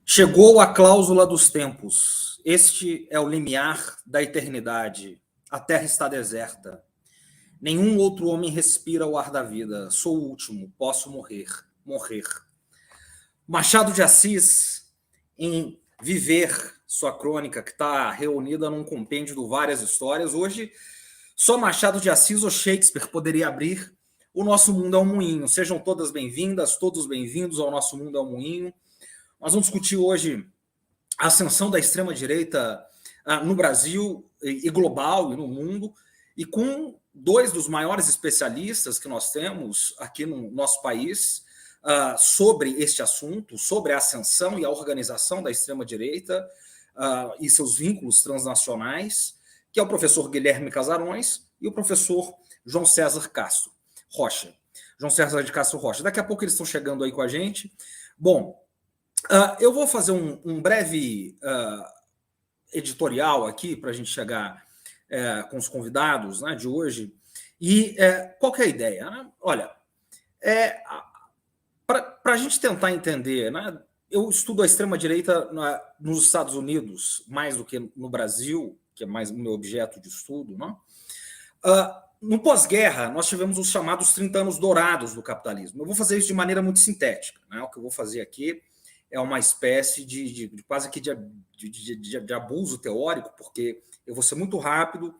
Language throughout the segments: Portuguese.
Chegou a cláusula dos tempos. Este é o limiar da eternidade. A terra está deserta. Nenhum outro homem respira o ar da vida. Sou o último, posso morrer. Morrer. Machado de Assis, em Viver, sua crônica, que está reunida num compêndio de várias histórias, hoje só Machado de Assis ou Shakespeare poderia abrir O Nosso Mundo é um Moinho. Sejam todas bem-vindas, todos bem-vindos ao Nosso Mundo é um Moinho. Nós vamos discutir hoje a ascensão da extrema-direita no Brasil e global e no mundo, e com dois dos maiores especialistas que nós temos aqui no nosso país sobre este assunto, sobre a ascensão e a organização da extrema-direita e seus vínculos transnacionais, que é o professor Guilherme Casarões e o professor João César Castro Rocha. João César de Castro Rocha. Daqui a pouco eles estão chegando aí com a gente. Bom, eu vou fazer um breve editorial aqui para a gente chegar com os convidados, né, de hoje. E qual que é a ideia? Né? Olha, para a gente tentar entender, né, eu estudo a extrema-direita nos Estados Unidos, mais do que no Brasil, que é mais o meu objeto de estudo. Né? No pós-guerra, nós tivemos os chamados 30 anos dourados do capitalismo. Eu vou fazer isso de maneira muito sintética. Né? O que eu vou fazer aqui é uma espécie de quase que de abuso teórico, porque eu vou ser muito rápido.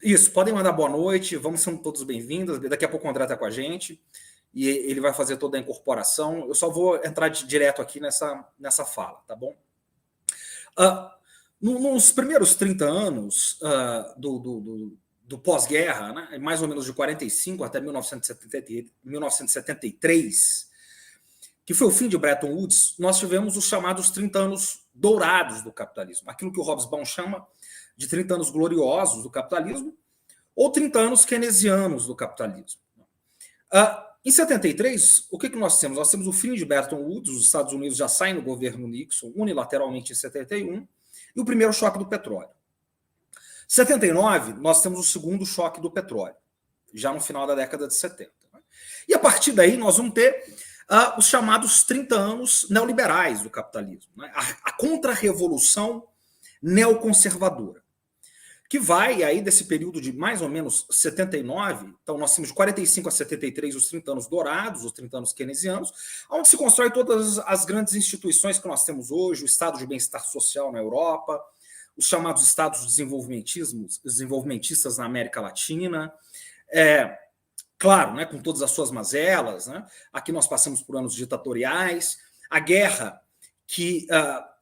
Isso, podem mandar boa noite, vamos ser todos bem-vindos. Daqui a pouco o André está com a gente e ele vai fazer toda a incorporação. Eu só vou entrar direto aqui nessa fala, tá bom? Nos primeiros 30 anos do pós-guerra, né, mais ou menos de 45 até 1973, que foi o fim de Bretton Woods, nós tivemos os chamados 30 anos dourados do capitalismo, aquilo que o Hobsbawm chama de 30 anos gloriosos do capitalismo, ou 30 anos keynesianos do capitalismo. Em 73, o que nós temos? Nós temos o fim de Bretton Woods, os Estados Unidos já saem do governo Nixon unilateralmente em 71, e o primeiro choque do petróleo. Em 79, nós temos o segundo choque do petróleo, já no final da década de 70. E a partir daí nós vamos ter os chamados 30 anos neoliberais do capitalismo, né? A contra-revolução neoconservadora, que vai aí desse período de mais ou menos 79, então nós temos de 45 a 73 os 30 anos dourados, os 30 anos keynesianos, onde se constrói todas as grandes instituições que nós temos hoje, o Estado de Bem-Estar Social na Europa, os chamados Estados desenvolvimentistas na América Latina, claro, né, com todas as suas mazelas, né? Aqui nós passamos por anos ditatoriais, a guerra que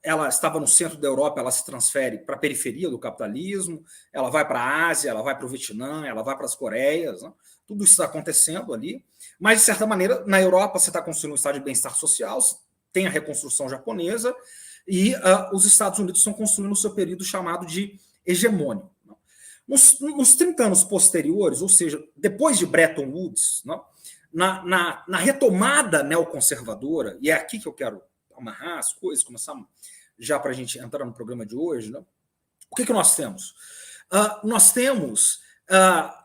ela estava no centro da Europa, ela se transfere para a periferia do capitalismo, ela vai para a Ásia, ela vai para o Vietnã, ela vai para as Coreias, né? Tudo isso está acontecendo ali, mas de certa maneira na Europa você está construindo um estado de bem-estar social, tem a reconstrução japonesa e os Estados Unidos estão construindo o seu período chamado de hegemônico. Nos 30 anos posteriores, ou seja, depois de Bretton Woods, né, na retomada neoconservadora, e é aqui que eu quero amarrar as coisas, começar já para a gente entrar no programa de hoje, né, o que nós temos? Nós temos,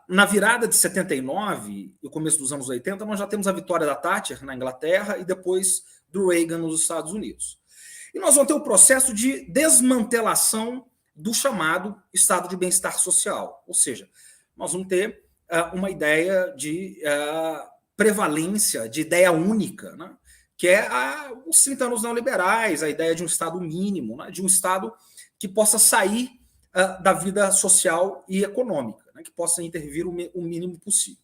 na virada de 79 e o começo dos anos 80, nós já temos a vitória da Thatcher na Inglaterra e depois do Reagan nos Estados Unidos. E nós vamos ter o processo de desmantelação do chamado estado de bem-estar social. Ou seja, nós vamos ter uma ideia de prevalência, de ideia única, né? Que é os 30 anos neoliberais, a ideia de um estado mínimo, né? De um estado que possa sair da vida social e econômica, né? Que possa intervir o mínimo possível.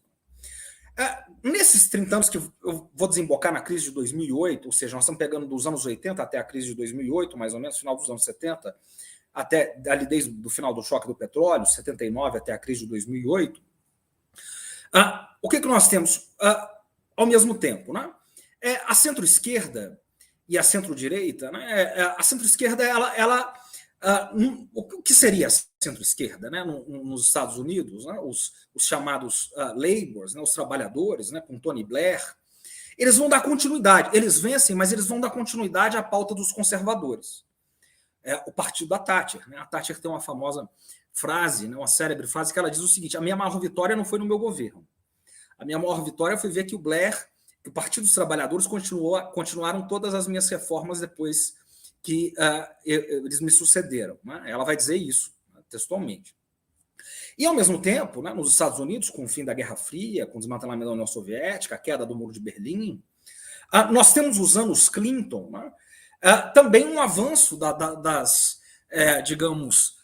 Nesses 30 anos que eu vou desembocar na crise de 2008, ou seja, nós estamos pegando dos anos 80 até a crise de 2008, mais ou menos, final dos anos 70, até ali desde o final do choque do petróleo, 79 até a crise de 2008, o que nós temos ao mesmo tempo? Né? A centro-esquerda e a centro-direita, né? A centro-esquerda, o que seria a centro-esquerda, né? Nos Estados Unidos, né? Os chamados labours, né? Os trabalhadores, né? Com Tony Blair, eles vão dar continuidade, eles vencem, mas eles vão dar continuidade à pauta dos conservadores. O partido da Thatcher. Né? A Thatcher tem uma famosa frase, né, uma célebre frase, que ela diz o seguinte: a minha maior vitória não foi no meu governo. A minha maior vitória foi ver que o Blair que o Partido dos Trabalhadores continuaram todas as minhas reformas depois que eles me sucederam. Né? Ela vai dizer isso, né, textualmente. E, ao mesmo tempo, né, nos Estados Unidos, com o fim da Guerra Fria, com o desmantelamento da União Soviética, a queda do Muro de Berlim, nós temos os anos Clinton, né, também um avanço das, digamos,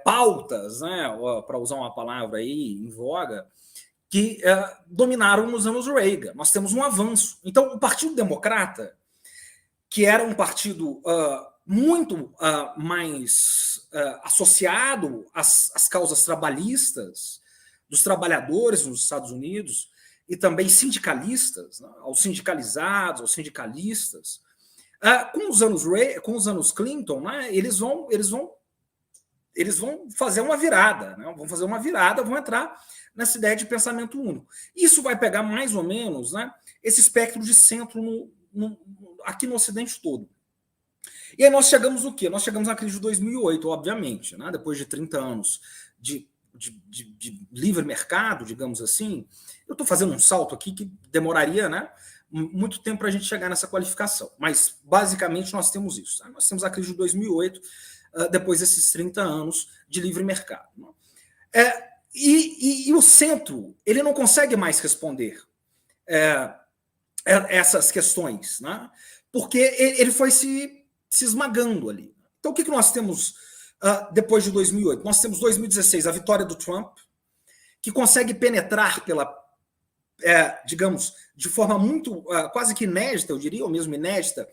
pautas, né, para usar uma palavra aí em voga, que dominaram nos anos Reagan. Nós temos um avanço. Então, o Partido Democrata, que era um partido muito mais associado às causas trabalhistas dos trabalhadores nos Estados Unidos e também sindicalistas, né, aos sindicalizados, aos sindicalistas, com os anos Clinton, né, eles vão fazer uma virada, né, vão entrar nessa ideia de pensamento único. Isso vai pegar mais ou menos, né, esse espectro de centro aqui no Ocidente todo. E aí nós chegamos no quê? Nós chegamos na crise de 2008, obviamente, né? Depois de 30 anos de livre mercado, digamos assim. Eu estou fazendo um salto aqui que demoraria, né, muito tempo para a gente chegar nessa qualificação, mas basicamente nós temos isso. Né? Nós temos a crise de 2008, depois desses 30 anos de livre mercado. Né? E o centro, ele não consegue mais responder essas questões, né? Porque ele foi se esmagando ali. Então, o que nós temos depois de 2008? Nós temos 2016, a vitória do Trump, que consegue penetrar digamos, de forma muito, quase que inédita, eu diria, ou mesmo inédita,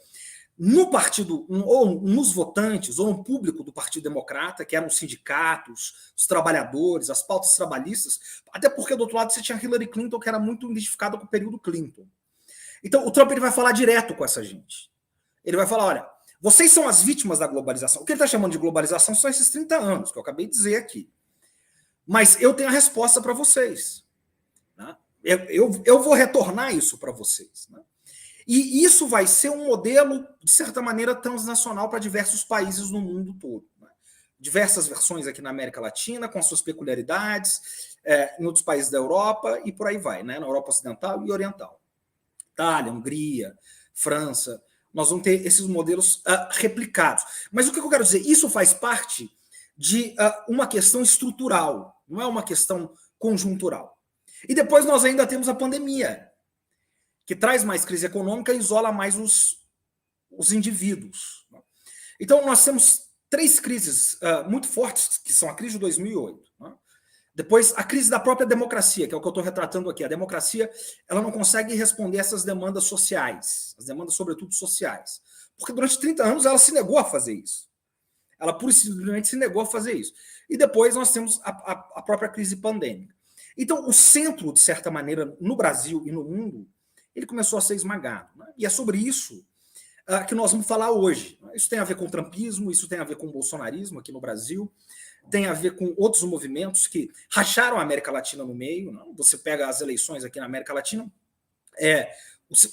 no partido, ou nos votantes, ou no público do Partido Democrata, que eram os sindicatos, os trabalhadores, as pautas trabalhistas, até porque do outro lado você tinha Hillary Clinton, que era muito identificada com o período Clinton. Então, o Trump ele vai falar direto com essa gente. Ele vai falar, olha, vocês são as vítimas da globalização. O que ele está chamando de globalização são esses 30 anos, que eu acabei de dizer aqui. Mas eu tenho a resposta para vocês. Né? Eu vou retornar isso para vocês. Né? E isso vai ser um modelo, de certa maneira, transnacional para diversos países no mundo todo. Né? Diversas versões aqui na América Latina, com as suas peculiaridades, em outros países da Europa e por aí vai, né? Na Europa Ocidental e Oriental. Itália, Hungria, França, nós vamos ter esses modelos replicados. Mas o que eu quero dizer? Isso faz parte de uma questão estrutural, não é uma questão conjuntural. E depois nós ainda temos a pandemia, que traz mais crise econômica e isola mais os indivíduos. Então, nós temos 3 crises muito fortes, que são a crise de 2008. Né? Depois, a crise da própria democracia, que é o que eu estou retratando aqui. A democracia ela não consegue responder essas demandas sociais, as demandas, sobretudo, sociais. Porque durante 30 anos ela se negou a fazer isso. Ela pura e simplesmente se negou a fazer isso. E depois nós temos a própria crise pandêmica. Então, o centro, de certa maneira, no Brasil e no mundo, ele começou a ser esmagado. Né? E é sobre isso que nós vamos falar hoje. Isso tem a ver com o trumpismo, isso tem a ver com o bolsonarismo aqui no Brasil, tem a ver com outros movimentos que racharam a América Latina no meio. Não? Você pega as eleições aqui na América Latina,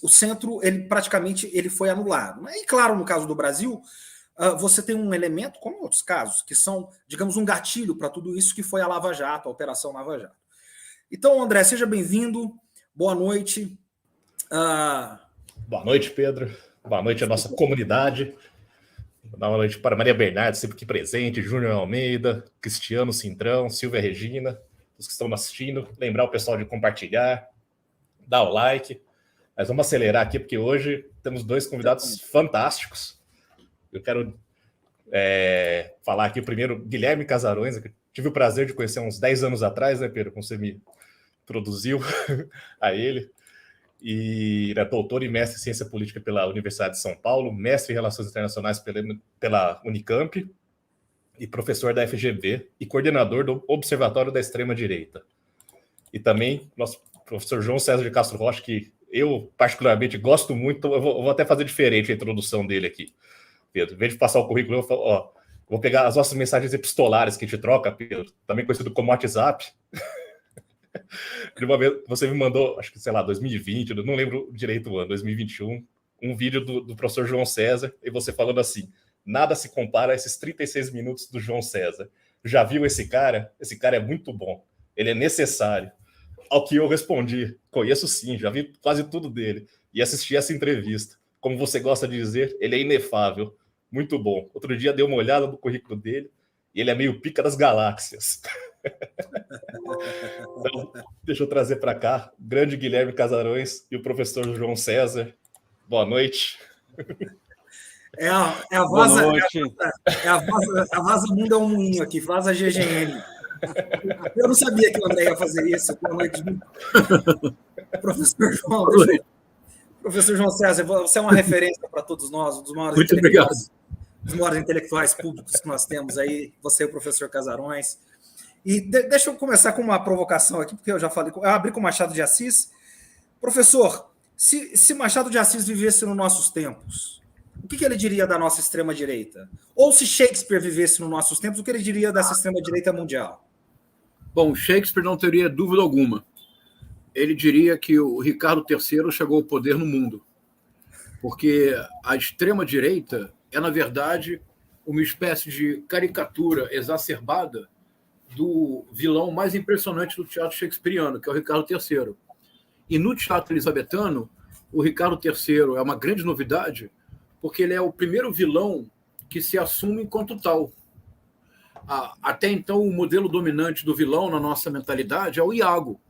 o centro ele praticamente ele foi anulado. E claro, no caso do Brasil, você tem um elemento, como em outros casos, que são, digamos, um gatilho para tudo isso, que foi a Lava Jato, a Operação Lava Jato. Então, André, seja bem-vindo, boa noite. Boa noite, Pedro. Boa noite à nossa comunidade. Boa noite para Maria Bernardes, sempre aqui presente, Júnior Almeida, Cristiano Cintrão, Silvia Regina, os que estão assistindo. Lembrar o pessoal de compartilhar, dar o like. Mas vamos acelerar aqui, porque hoje temos 2 convidados fantásticos. Eu quero falar aqui primeiro Guilherme Casarões, que tive o prazer de conhecer uns 10 anos atrás, né, Pedro, quando você me introduziu a ele. E é doutor e mestre em ciência política pela Universidade de São Paulo, mestre em relações internacionais pela Unicamp e professor da FGV e coordenador do Observatório da Extrema-Direita. E também nosso professor João César de Castro Rocha, que eu particularmente gosto muito, eu vou até fazer diferente a introdução dele aqui, Pedro. Em vez de passar o currículo, eu vou pegar as nossas mensagens epistolares que a gente troca, Pedro, também conhecido como WhatsApp. De uma vez, você me mandou, acho que, sei lá, 2020, não lembro direito o ano, 2021, um vídeo do professor João César, e você falando assim, nada se compara a esses 36 minutos do João César. Já viu esse cara? Esse cara é muito bom, ele é necessário. Ao que eu respondi: conheço sim, já vi quase tudo dele e assisti essa entrevista. Como você gosta de dizer, ele é inefável. Muito bom. Outro dia dei uma olhada no currículo dele e ele é meio pica das galáxias. Então, deixa eu trazer para cá o grande Guilherme Casarões e o professor João César. Boa noite. É a Boa Vaza, noite. a Vaza Mundo é um moinho aqui, Vaza GGN. Eu não sabia que o André ia fazer isso. Boa noite. Professor João, professor João César, você é uma referência para todos nós, um dos maiores Muito obrigado. Dos maiores intelectuais públicos que nós temos aí, você e o professor Casarões. E deixa eu começar com uma provocação aqui, porque eu já falei, eu abri com Machado de Assis. Professor, se Machado de Assis vivesse nos nossos tempos, o que ele diria da nossa extrema-direita? Ou se Shakespeare vivesse nos nossos tempos, o que ele diria dessa extrema-direita mundial? Bom, Shakespeare não teria dúvida alguma. Ele diria que o Ricardo III chegou ao poder no mundo. Porque a extrema-direita é, na verdade, uma espécie de caricatura exacerbada do vilão mais impressionante do teatro shakespeariano, que é o Ricardo III. E no teatro elisabetano, o Ricardo III é uma grande novidade, porque ele é o primeiro vilão que se assume enquanto tal. Até então, o modelo dominante do vilão na nossa mentalidade é o Iago,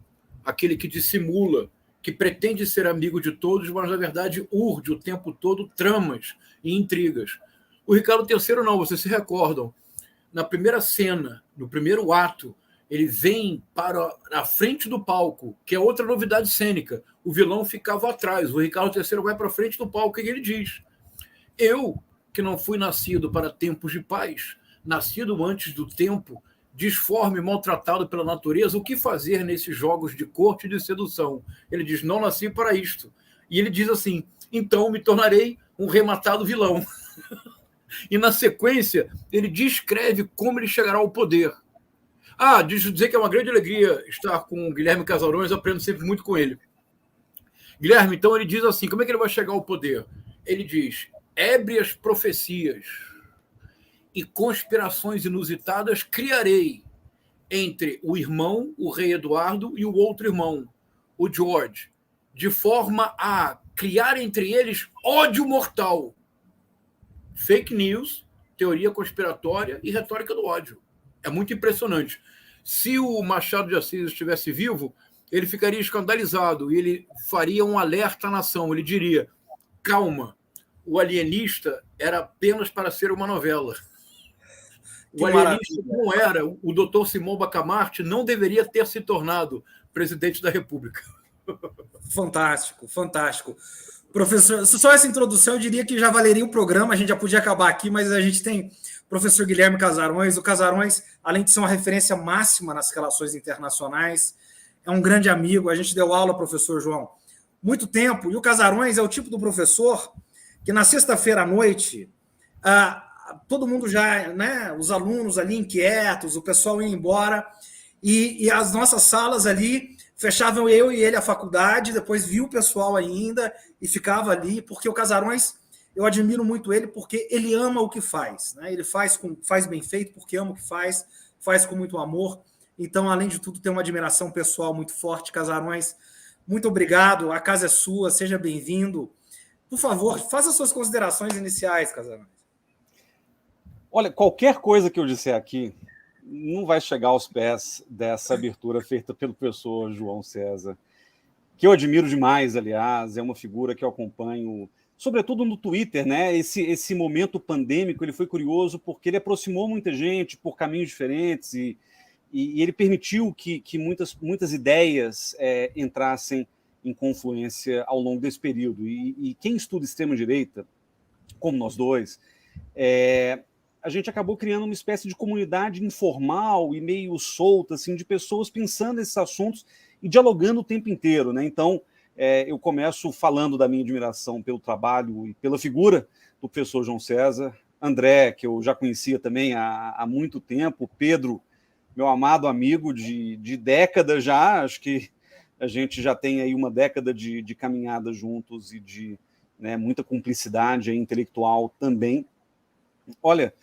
aquele que dissimula, que pretende ser amigo de todos, mas, na verdade, urde o tempo todo tramas e intrigas. O Ricardo III não, vocês se recordam. Na primeira cena, no primeiro ato, ele vem para a frente do palco, que é outra novidade cênica. O vilão ficava atrás, o Ricardo III vai para a frente do palco e ele diz: eu, que não fui nascido para tempos de paz, nascido antes do tempo, disforme, maltratado pela natureza, o que fazer nesses jogos de corte e de sedução? Ele diz: não nasci para isto. E ele diz assim: então me tornarei um rematado vilão. E na sequência, ele descreve como ele chegará ao poder. Deixa eu dizer que é uma grande alegria estar com o Guilherme Casarões, eu aprendo sempre muito com ele. Guilherme, então, ele diz assim, como é que ele vai chegar ao poder? Ele diz: ébrias profecias e conspirações inusitadas criarei entre o irmão, o rei Eduardo, e o outro irmão, o George, de forma a criar entre eles ódio mortal. Fake news, teoria conspiratória e retórica do ódio. É muito impressionante. Se o Machado de Assis estivesse vivo, ele ficaria escandalizado e ele faria um alerta à nação. Ele diria: calma, o alienista era apenas para ser uma novela. O alienista não era. O doutor Simão Bacamarte não deveria ter se tornado presidente da República. Fantástico, fantástico. Professor, só essa introdução eu diria que já valeria o programa, a gente já podia acabar aqui, mas a gente tem o professor Guilherme Casarões. O Casarões, além de ser uma referência máxima nas relações internacionais, é um grande amigo. A gente deu aula, professor João, muito tempo, e o Casarões é o tipo do professor que na sexta-feira à noite, todo mundo já, né, os alunos ali inquietos, o pessoal ia embora, e as nossas salas ali fechavam eu e ele a faculdade, depois viu o pessoal ainda e ficava ali, porque o Casarões, eu admiro muito ele, porque ele ama o que faz, né? Ele faz bem feito porque ama o que faz com muito amor. Então, além de tudo, tem uma admiração pessoal muito forte. Casarões, muito obrigado, a casa é sua, seja bem-vindo. Por favor, faça suas considerações iniciais, Casarões. Olha, qualquer coisa que eu disser aqui não vai chegar aos pés dessa abertura feita pelo professor João César, que eu admiro demais, aliás, é uma figura que eu acompanho, sobretudo no Twitter, né? Esse momento pandêmico, ele foi curioso porque ele aproximou muita gente por caminhos diferentes e ele permitiu que muitas ideias entrassem em confluência ao longo desse período. E quem estuda extrema-direita, como nós dois, a gente acabou criando uma espécie de comunidade informal e meio solta, assim, de pessoas pensando nesses assuntos e dialogando o tempo inteiro, né? Então, eu começo falando da minha admiração pelo trabalho e pela figura do professor João César, André, que eu já conhecia também há muito tempo, Pedro, meu amado amigo de décadas já, acho que a gente já tem aí uma década de caminhada juntos e de, né, muita cumplicidade intelectual também. Olha,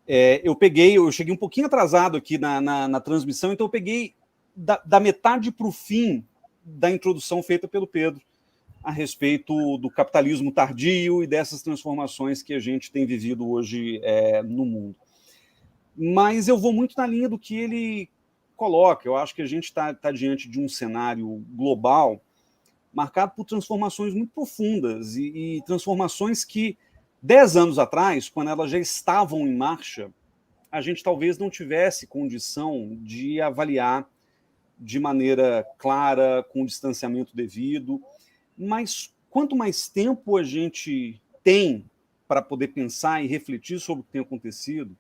eu cheguei um pouquinho atrasado aqui na transmissão, então eu peguei da metade para o fim da introdução feita pelo Pedro a respeito do capitalismo tardio e dessas transformações que a gente tem vivido hoje no mundo. Mas eu vou muito na linha do que ele coloca. Eu acho que a gente está diante de um cenário global marcado por transformações muito profundas e transformações que, 10 anos atrás, quando elas já estavam em marcha, a gente talvez não tivesse condição de avaliar de maneira clara, com distanciamento devido. Mas quanto mais tempo a gente tem para poder pensar e refletir sobre o que tem acontecido,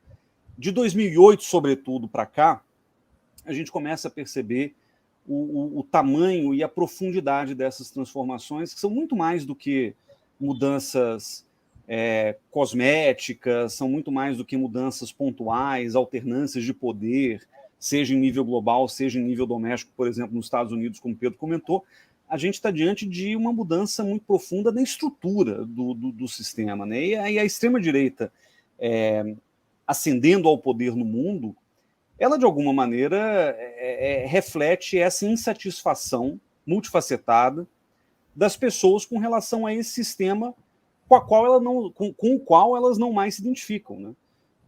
de 2008, sobretudo, para cá, a gente começa a perceber o tamanho e a profundidade dessas transformações, que são muito mais do que mudanças cosméticas, são muito mais do que mudanças pontuais, alternâncias de poder, seja em nível global, seja em nível doméstico, por exemplo, nos Estados Unidos, como o Pedro comentou. A gente está diante de uma mudança muito profunda da estrutura do sistema, né? E a extrema-direita ascendendo ao poder no mundo, ela, de alguma maneira, reflete essa insatisfação multifacetada das pessoas com relação a esse sistema com o qual elas não mais se identificam, né?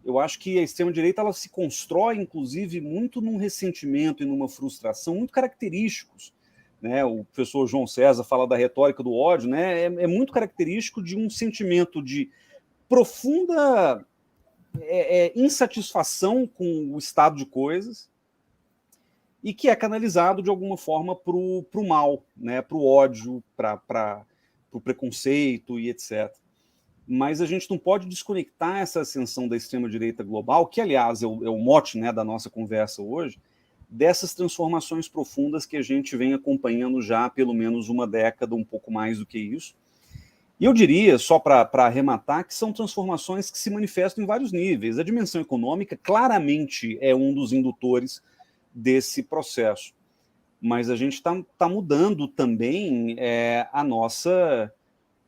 Eu acho que a extrema-direita ela se constrói, inclusive, muito num ressentimento e numa frustração muito característicos, né? O professor João César fala da retórica do ódio, né? É muito característico de um sentimento de profunda insatisfação com o estado de coisas e que é canalizado de alguma forma para o mal, né? Para o ódio, para o preconceito e etc. Mas a gente não pode desconectar essa ascensão da extrema-direita global, que, aliás, é o mote, né, da nossa conversa hoje, dessas transformações profundas que a gente vem acompanhando já há pelo menos uma década, um pouco mais do que isso. E eu diria, só para arrematar, que são transformações que se manifestam em vários níveis. A dimensão econômica claramente é um dos indutores desse processo. Mas a gente está mudando também a nossa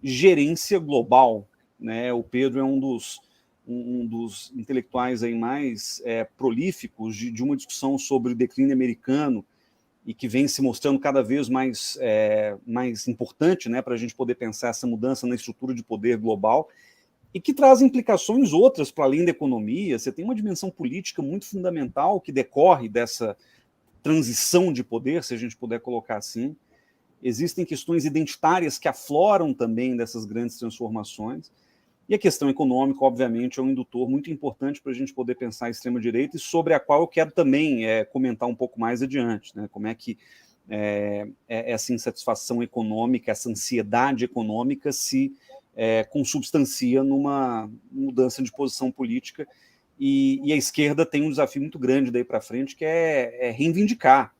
gerência global, né? O Pedro é um dos intelectuais aí mais prolíficos de uma discussão sobre o declínio americano e que vem se mostrando cada vez mais importante, né, para a gente poder pensar essa mudança na estrutura de poder global e que traz implicações outras para além da economia. Você tem uma dimensão política muito fundamental que decorre dessa transição de poder, se a gente puder colocar assim. Existem questões identitárias que afloram também dessas grandes transformações. E a questão econômica, obviamente, é um indutor muito importante para a gente poder pensar a extrema-direita e sobre a qual eu quero também comentar um pouco mais adiante, né? Como é que essa insatisfação econômica, essa ansiedade econômica se consubstancia numa mudança de posição política e a esquerda tem um desafio muito grande daí para frente, que é reivindicar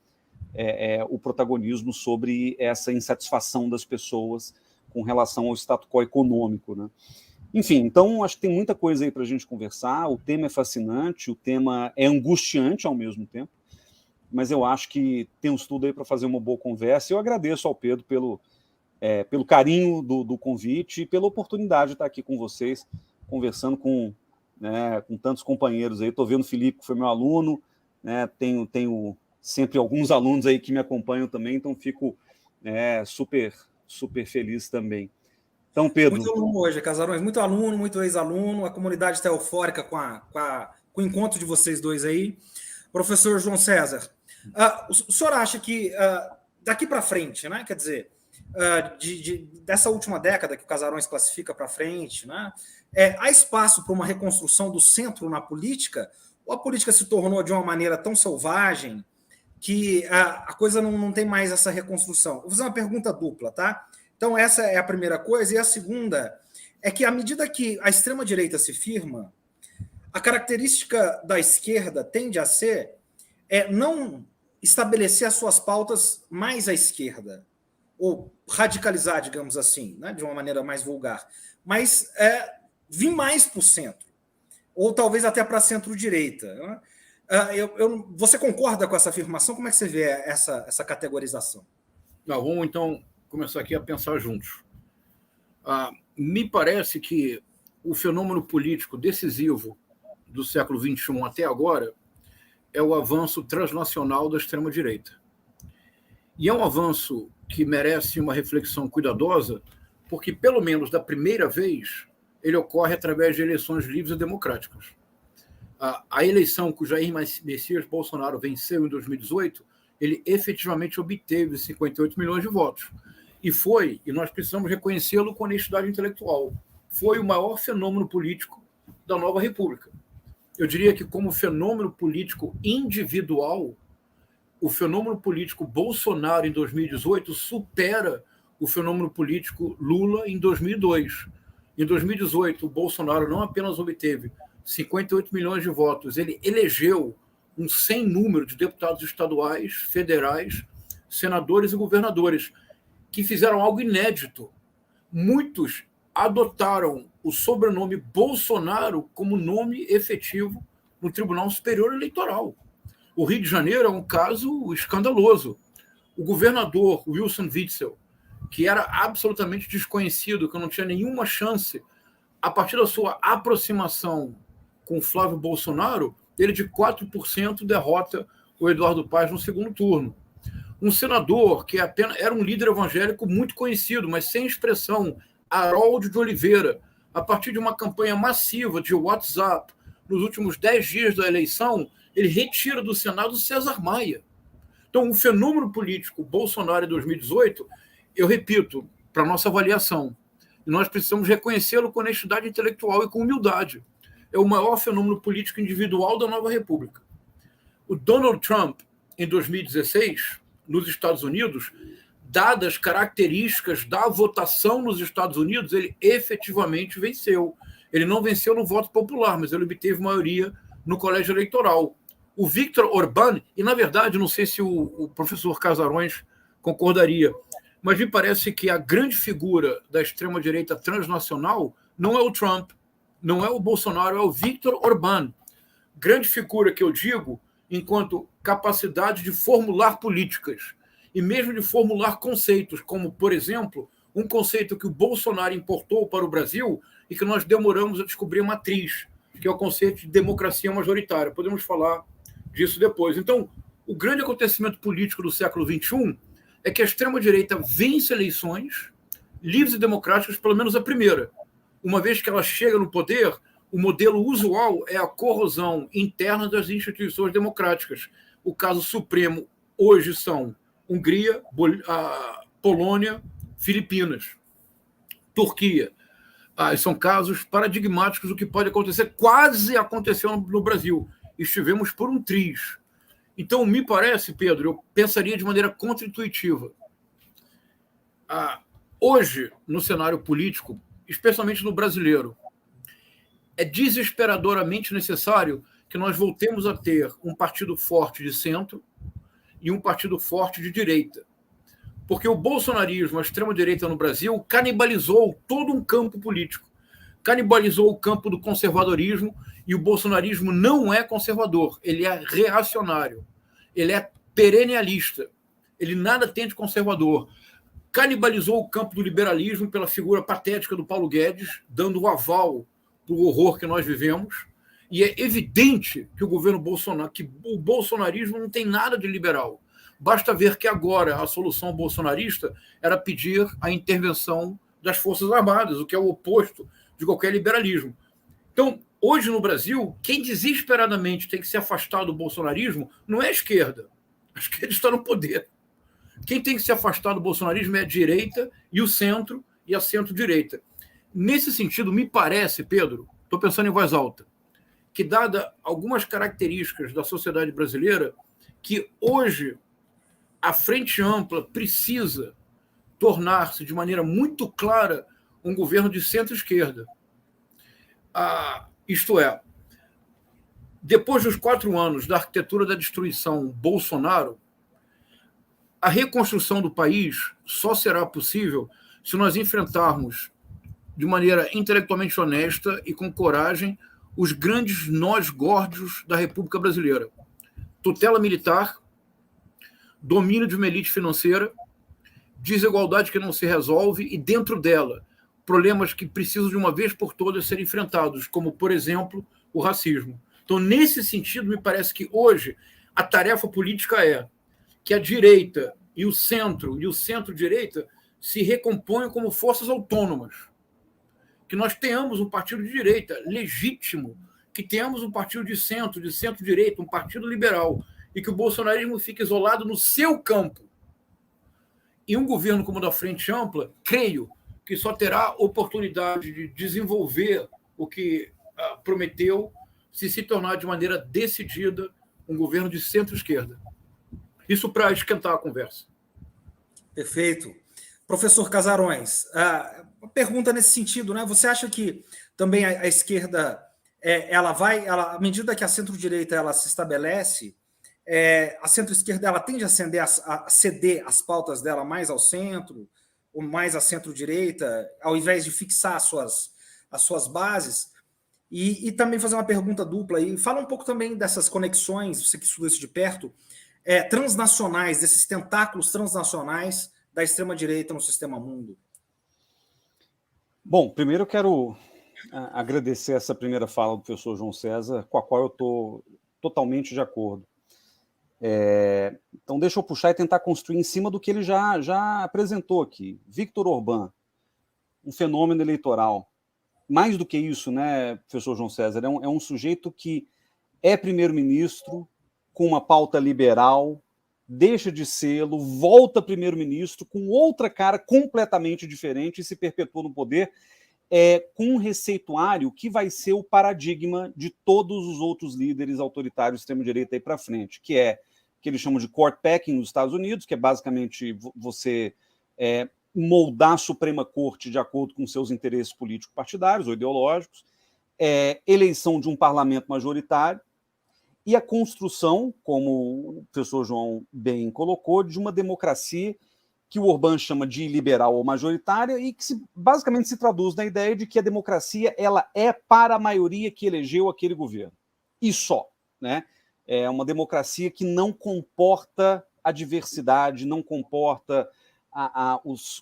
o protagonismo sobre essa insatisfação das pessoas com relação ao status quo econômico, né? Enfim, então acho que tem muita coisa aí para a gente conversar. O tema é fascinante, o tema é angustiante ao mesmo tempo, mas eu acho que temos tudo aí para fazer uma boa conversa. Eu agradeço ao Pedro pelo carinho do convite e pela oportunidade de estar aqui com vocês, conversando com tantos companheiros aí. Estou vendo o Felipe, que foi meu aluno, né? Tenho sempre alguns alunos aí que me acompanham também, então fico super, super feliz também. Então, Pedro... Muito aluno hoje, Casarões, muito aluno, muito ex-aluno, a comunidade está eufórica com o encontro de vocês dois aí. Professor João César, o senhor acha que daqui para frente, né, quer dizer, dessa última década que o Casarões classifica para frente, né, há espaço para uma reconstrução do centro na política, ou a política se tornou de uma maneira tão selvagem que a coisa não tem mais essa reconstrução? Vou fazer uma pergunta dupla, tá? Então, essa é a primeira coisa. E a segunda é que, à medida que a extrema-direita se firma, a característica da esquerda tende a ser não estabelecer as suas pautas mais à esquerda, ou radicalizar, digamos assim, né, de uma maneira mais vulgar, mas vir mais para o centro, ou talvez até para a centro-direita. Né? Você concorda com essa afirmação? Como é que você vê essa categorização? Vamos, então, começar aqui a pensar juntos. Me parece que o fenômeno político decisivo do século XXI até agora é o avanço transnacional da extrema-direita. E é um avanço que merece uma reflexão cuidadosa, porque, pelo menos da primeira vez, ele ocorre através de eleições livres e democráticas. A eleição que o Jair Messias Bolsonaro venceu em 2018, ele efetivamente obteve 58 milhões de votos. E nós precisamos reconhecê-lo com honestidade intelectual, foi o maior fenômeno político da nova República. Eu diria que, como fenômeno político individual, o fenômeno político Bolsonaro em 2018 supera o fenômeno político Lula em 2002. Em 2018, o Bolsonaro não apenas obteve 58 milhões de votos, ele elegeu um sem número de deputados estaduais, federais, senadores e governadores, que fizeram algo inédito. Muitos adotaram o sobrenome Bolsonaro como nome efetivo no Tribunal Superior Eleitoral. O Rio de Janeiro é um caso escandaloso. O governador Wilson Witzel, que era absolutamente desconhecido, que não tinha nenhuma chance, a partir da sua aproximação com Flávio Bolsonaro, ele de 4% derrota o Eduardo Paes no segundo turno. Um senador que apenas era um líder evangélico muito conhecido, mas sem expressão, Harold de Oliveira, a partir de uma campanha massiva de WhatsApp, nos últimos 10 dias da eleição, ele retira do Senado César Maia. Então, o fenômeno político Bolsonaro em 2018, eu repito, para nossa avaliação, nós precisamos reconhecê-lo com honestidade intelectual e com humildade. É o maior fenômeno político individual da nova República. O Donald Trump, em 2016, nos Estados Unidos, dadas as características da votação nos Estados Unidos, ele efetivamente venceu. Ele não venceu no voto popular, mas ele obteve maioria no colégio eleitoral. O Viktor Orbán, e na verdade, não sei se o professor Casarões concordaria, mas me parece que a grande figura da extrema-direita transnacional não é o Trump, não é o Bolsonaro, é o Viktor Orbán. Grande figura que eu digo enquanto capacidade de formular políticas e mesmo de formular conceitos, como, por exemplo, um conceito que o Bolsonaro importou para o Brasil e que nós demoramos a descobrir a matriz, que é o conceito de democracia majoritária. Podemos falar disso depois. Então, o grande acontecimento político do século XXI é que a extrema-direita vence eleições livres e democráticas, pelo menos a primeira. Uma vez que ela chega no poder, o modelo usual é a corrosão interna das instituições democráticas. O caso supremo hoje são Hungria, Polônia, Filipinas, Turquia. São casos paradigmáticos do que pode acontecer. Quase aconteceu no Brasil. Estivemos por um triz. Então, me parece, Pedro, eu pensaria de maneira contraintuitiva. Hoje, no cenário político, especialmente no brasileiro, é desesperadoramente necessário que nós voltemos a ter um partido forte de centro e um partido forte de direita. Porque o bolsonarismo, a extrema-direita no Brasil, canibalizou todo um campo político. Canibalizou o campo do conservadorismo, e o bolsonarismo não é conservador, ele é reacionário, ele é perennialista, ele nada tem de conservador. Canibalizou o campo do liberalismo pela figura patética do Paulo Guedes, dando o aval para o horror que nós vivemos, e é evidente que o governo Bolsonaro, que o bolsonarismo não tem nada de liberal. Basta ver que agora a solução bolsonarista era pedir a intervenção das Forças Armadas, o que é o oposto de qualquer liberalismo. Então, hoje no Brasil, quem desesperadamente tem que se afastar do bolsonarismo não é a esquerda. A esquerda está no poder. Quem tem que se afastar do bolsonarismo é a direita e o centro e a centro-direita. Nesse sentido, me parece, Pedro, estou pensando em voz alta, que dada algumas características da sociedade brasileira, que hoje a Frente Ampla precisa tornar-se de maneira muito clara um governo de centro-esquerda. Isto é, depois dos 4 anos da arquitetura da destruição Bolsonaro, a reconstrução do país só será possível se nós enfrentarmos de maneira intelectualmente honesta e com coragem os grandes nós górdios da República Brasileira. Tutela militar, domínio de uma elite financeira, desigualdade que não se resolve e, dentro dela, problemas que precisam de uma vez por todas ser enfrentados, como, por exemplo, o racismo. Então, nesse sentido, me parece que hoje a tarefa política é que a direita e o centro-direita se recompõem como forças autônomas. Que nós tenhamos um partido de direita legítimo, que tenhamos um partido de centro-direita, um partido liberal, e que o bolsonarismo fique isolado no seu campo. E um governo como o da Frente Ampla, creio que só terá oportunidade de desenvolver o que prometeu se tornar de maneira decidida um governo de centro-esquerda. Isso para esquentar a conversa. Perfeito. Professor Casarões, uma pergunta nesse sentido, né? Você acha que também a esquerda, à medida que a centro-direita ela se estabelece, a centro-esquerda ela tende a ceder as pautas dela mais ao centro, ou mais à centro-direita, ao invés de fixar as suas bases? E também fazer uma pergunta dupla aí. Fala um pouco também dessas conexões, você que estuda isso de perto, transnacionais, desses tentáculos transnacionais da extrema-direita no sistema mundo. Bom, primeiro eu quero agradecer essa primeira fala do professor João César, com a qual eu estou totalmente de acordo. Então, deixa eu puxar e tentar construir em cima do que ele já apresentou aqui. Viktor Orbán, um fenômeno eleitoral. Mais do que isso, né, professor João César, é um sujeito que é primeiro-ministro com uma pauta liberal, deixa de sê-lo, volta primeiro-ministro com outra cara completamente diferente e se perpetua no poder, com um receituário que vai ser o paradigma de todos os outros líderes autoritários de extrema-direita aí para frente, que é que eles chamam de court packing nos Estados Unidos, que é basicamente você moldar a Suprema Corte de acordo com seus interesses políticos partidários ou ideológicos, eleição de um parlamento majoritário e a construção, como o professor João bem colocou, de uma democracia que o Orbán chama de liberal ou majoritária e que basicamente se traduz na ideia de que a democracia ela é para a maioria que elegeu aquele governo. E só, né? É uma democracia que não comporta a diversidade, não comporta os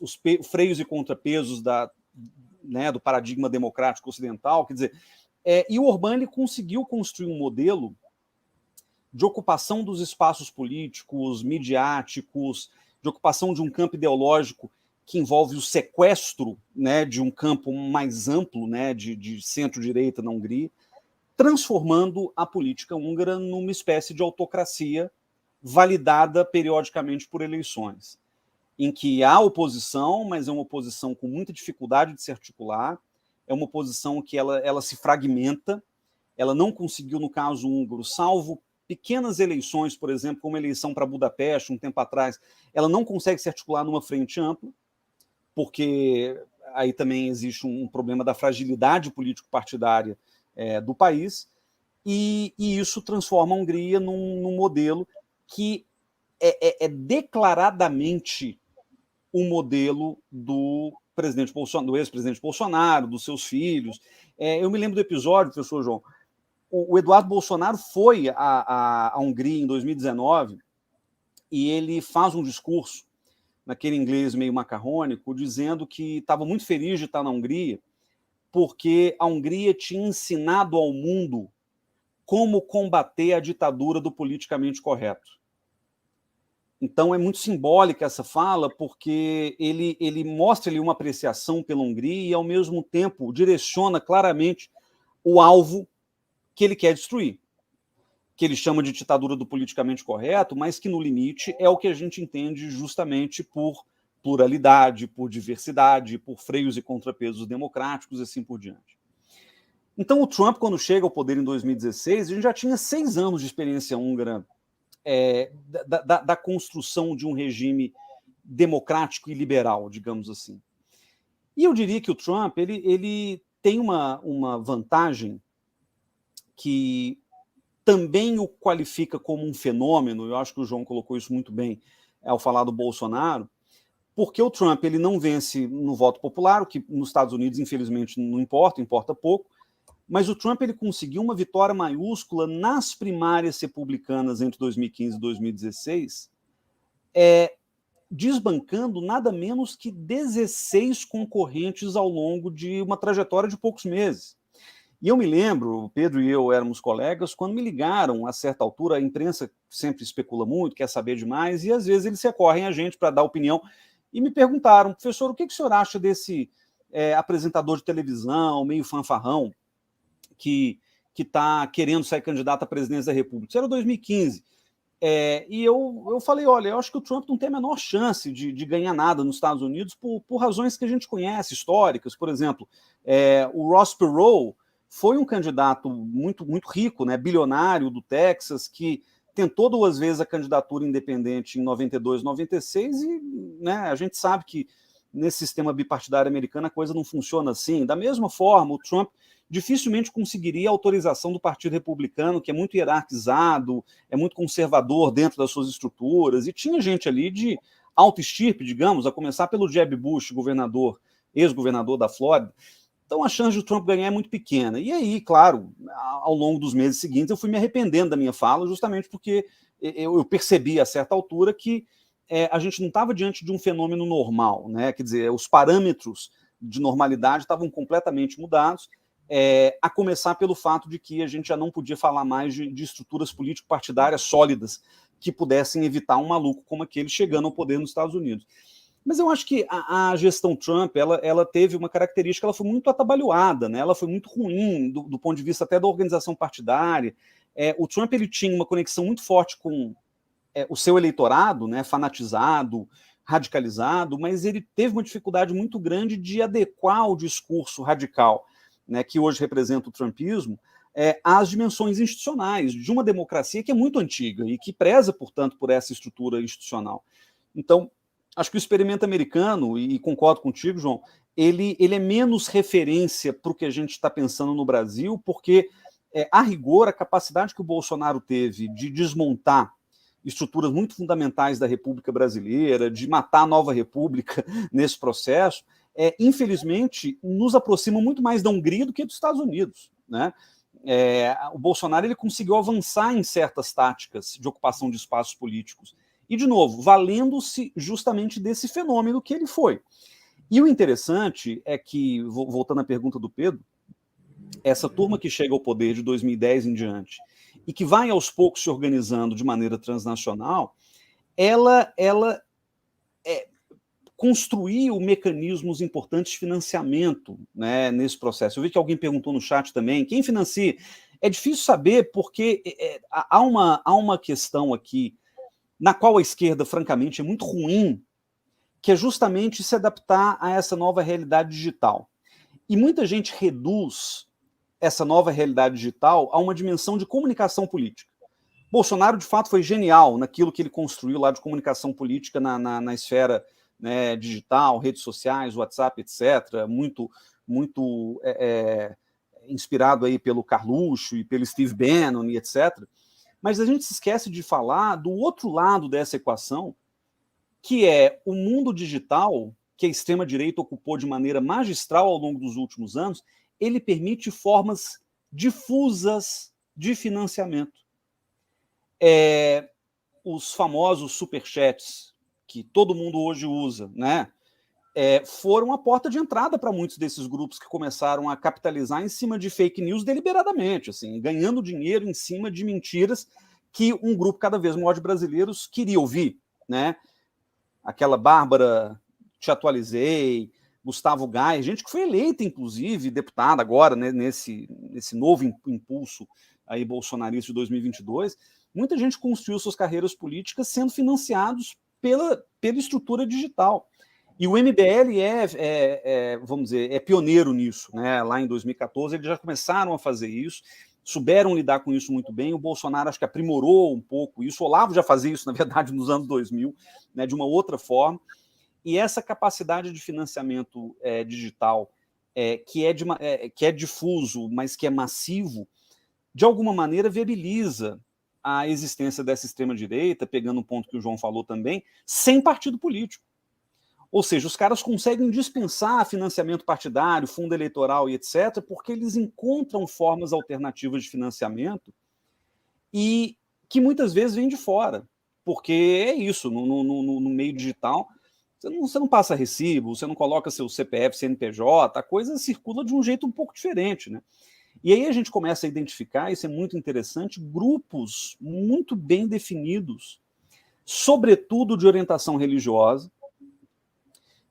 freios e contrapesos do paradigma democrático ocidental. Quer dizer, e o Orbán ele conseguiu construir um modelo de ocupação dos espaços políticos, midiáticos, de ocupação de um campo ideológico que envolve o sequestro, né, de um campo mais amplo, né, de centro-direita na Hungria, transformando a política húngara numa espécie de autocracia validada periodicamente por eleições, em que há oposição, mas é uma oposição com muita dificuldade de se articular, é uma oposição que ela se fragmenta, ela não conseguiu, no caso húngaro, salvo pequenas eleições, por exemplo, como a eleição para Budapeste, um tempo atrás, ela não consegue se articular numa frente ampla, porque aí também existe um problema da fragilidade político-partidária do país, e isso transforma a Hungria num modelo que é declaradamente o modelo do ex-presidente Bolsonaro, dos seus filhos. Eu me lembro do episódio, professor João, o Eduardo Bolsonaro foi à Hungria em 2019 e ele faz um discurso, naquele inglês meio macarrônico, dizendo que estava muito feliz de estar na Hungria, porque a Hungria tinha ensinado ao mundo como combater a ditadura do politicamente correto. Então é muito simbólica essa fala, porque ele mostra ali uma apreciação pela Hungria e, ao mesmo tempo, direciona claramente o alvo que ele quer destruir, que ele chama de ditadura do politicamente correto, mas que, no limite, é o que a gente entende justamente por pluralidade, por diversidade, por freios e contrapesos democráticos e assim por diante. Então, o Trump, quando chega ao poder em 2016, a gente já tinha 6 anos de experiência húngara da construção de um regime democrático e liberal, digamos assim. E eu diria que o Trump ele tem uma vantagem que também o qualifica como um fenômeno. Eu acho que o João colocou isso muito bem ao falar do Bolsonaro, porque o Trump ele não vence no voto popular, o que nos Estados Unidos, infelizmente, não importa, importa pouco, mas o Trump ele conseguiu uma vitória maiúscula nas primárias republicanas entre 2015 e 2016, desbancando nada menos que 16 concorrentes ao longo de uma trajetória de poucos meses. E eu me lembro, o Pedro e eu éramos colegas, quando me ligaram, a certa altura, a imprensa sempre especula muito, quer saber demais, e às vezes eles recorrem a gente para dar opinião, e me perguntaram, professor, o que o senhor acha desse apresentador de televisão, meio fanfarrão, que está querendo ser candidato à presidência da República? Isso era 2015. E eu falei, olha, eu acho que o Trump não tem a menor chance de ganhar nada nos Estados Unidos por razões que a gente conhece, históricas. Por exemplo, o Ross Perot foi um candidato muito, muito rico, né, bilionário do Texas, que tentou 2 vezes a candidatura independente em 92, 96, e né, a gente sabe que nesse sistema bipartidário americano a coisa não funciona assim. Da mesma forma, o Trump dificilmente conseguiria a autorização do Partido Republicano, que é muito hierarquizado, é muito conservador dentro das suas estruturas, e tinha gente ali de alta estirpe, digamos, a começar pelo Jeb Bush, ex-governador da Flórida. Então a chance de o Trump ganhar é muito pequena. E aí, claro, ao longo dos meses seguintes eu fui me arrependendo da minha fala, justamente porque eu percebi a certa altura que a gente não estava diante de um fenômeno normal, né? Quer dizer, os parâmetros de normalidade estavam completamente mudados, a começar pelo fato de que a gente já não podia falar mais de estruturas político-partidárias sólidas que pudessem evitar um maluco como aquele chegando ao poder nos Estados Unidos. Mas eu acho que a gestão Trump, ela teve uma característica, ela foi muito atabalhoada, né? Ela foi muito ruim do ponto de vista até da organização partidária. O Trump ele tinha uma conexão muito forte com o seu eleitorado, né, fanatizado, radicalizado, mas ele teve uma dificuldade muito grande de adequar o discurso radical, né, que hoje representa o trumpismo, às dimensões institucionais de uma democracia que é muito antiga e que preza, portanto, por essa estrutura institucional. Então, acho que o experimento americano, e concordo contigo, João, ele é menos referência para o que a gente está pensando no Brasil, porque, a rigor, a capacidade que o Bolsonaro teve de desmontar estruturas muito fundamentais da República Brasileira, de matar a nova República nesse processo, infelizmente, nos aproxima muito mais da Hungria do que dos Estados Unidos, né? O Bolsonaro ele conseguiu avançar em certas táticas de ocupação de espaços políticos. E, de novo, valendo-se justamente desse fenômeno que ele foi. E o interessante é que, voltando à pergunta do Pedro, essa turma que chega ao poder de 2010 em diante e que vai aos poucos se organizando de maneira transnacional, ela construiu mecanismos importantes de financiamento, né, nesse processo. Eu vi que alguém perguntou no chat também, quem financia? É difícil saber porque há uma questão aqui na qual a esquerda, francamente, é muito ruim, que é justamente se adaptar a essa nova realidade digital. E muita gente reduz essa nova realidade digital a uma dimensão de comunicação política. Bolsonaro, de fato, foi genial naquilo que ele construiu lá de comunicação política na esfera, né, digital, redes sociais, WhatsApp, etc., muito inspirado aí pelo Carluxo e pelo Steve Bannon e etc., mas a gente se esquece de falar do outro lado dessa equação, que é o mundo digital, que a extrema-direita ocupou de maneira magistral ao longo dos últimos anos, ele permite formas difusas de financiamento. Os famosos superchats, que todo mundo hoje usa, né, foram a porta de entrada para muitos desses grupos que começaram a capitalizar em cima de fake news deliberadamente, assim, ganhando dinheiro em cima de mentiras que um grupo cada vez maior de brasileiros queria ouvir, né? Aquela Bárbara Te Atualizei, Gustavo Gaia, gente que foi eleita, inclusive, deputada agora, né, nesse novo impulso aí bolsonarista de 2022, muita gente construiu suas carreiras políticas sendo financiados pela estrutura digital. E o MBL vamos dizer, pioneiro nisso, né? Lá em 2014 eles já começaram a fazer isso, souberam lidar com isso muito bem. O Bolsonaro acho que aprimorou um pouco isso. O Olavo já fazia isso, na verdade, nos anos 2000, né, de uma outra forma. E essa capacidade de financiamento digital, que é difuso, mas que é massivo, de alguma maneira viabiliza a existência dessa extrema-direita, pegando um ponto que o João falou também, sem partido político. Ou seja, os caras conseguem dispensar financiamento partidário, fundo eleitoral e etc., porque eles encontram formas alternativas de financiamento e que muitas vezes vêm de fora. Porque é isso, no meio digital, você não passa recibo, você não coloca seu CPF, CNPJ, a coisa circula de um jeito um pouco diferente, né? E aí a gente começa a identificar, isso é muito interessante, grupos muito bem definidos, sobretudo de orientação religiosa,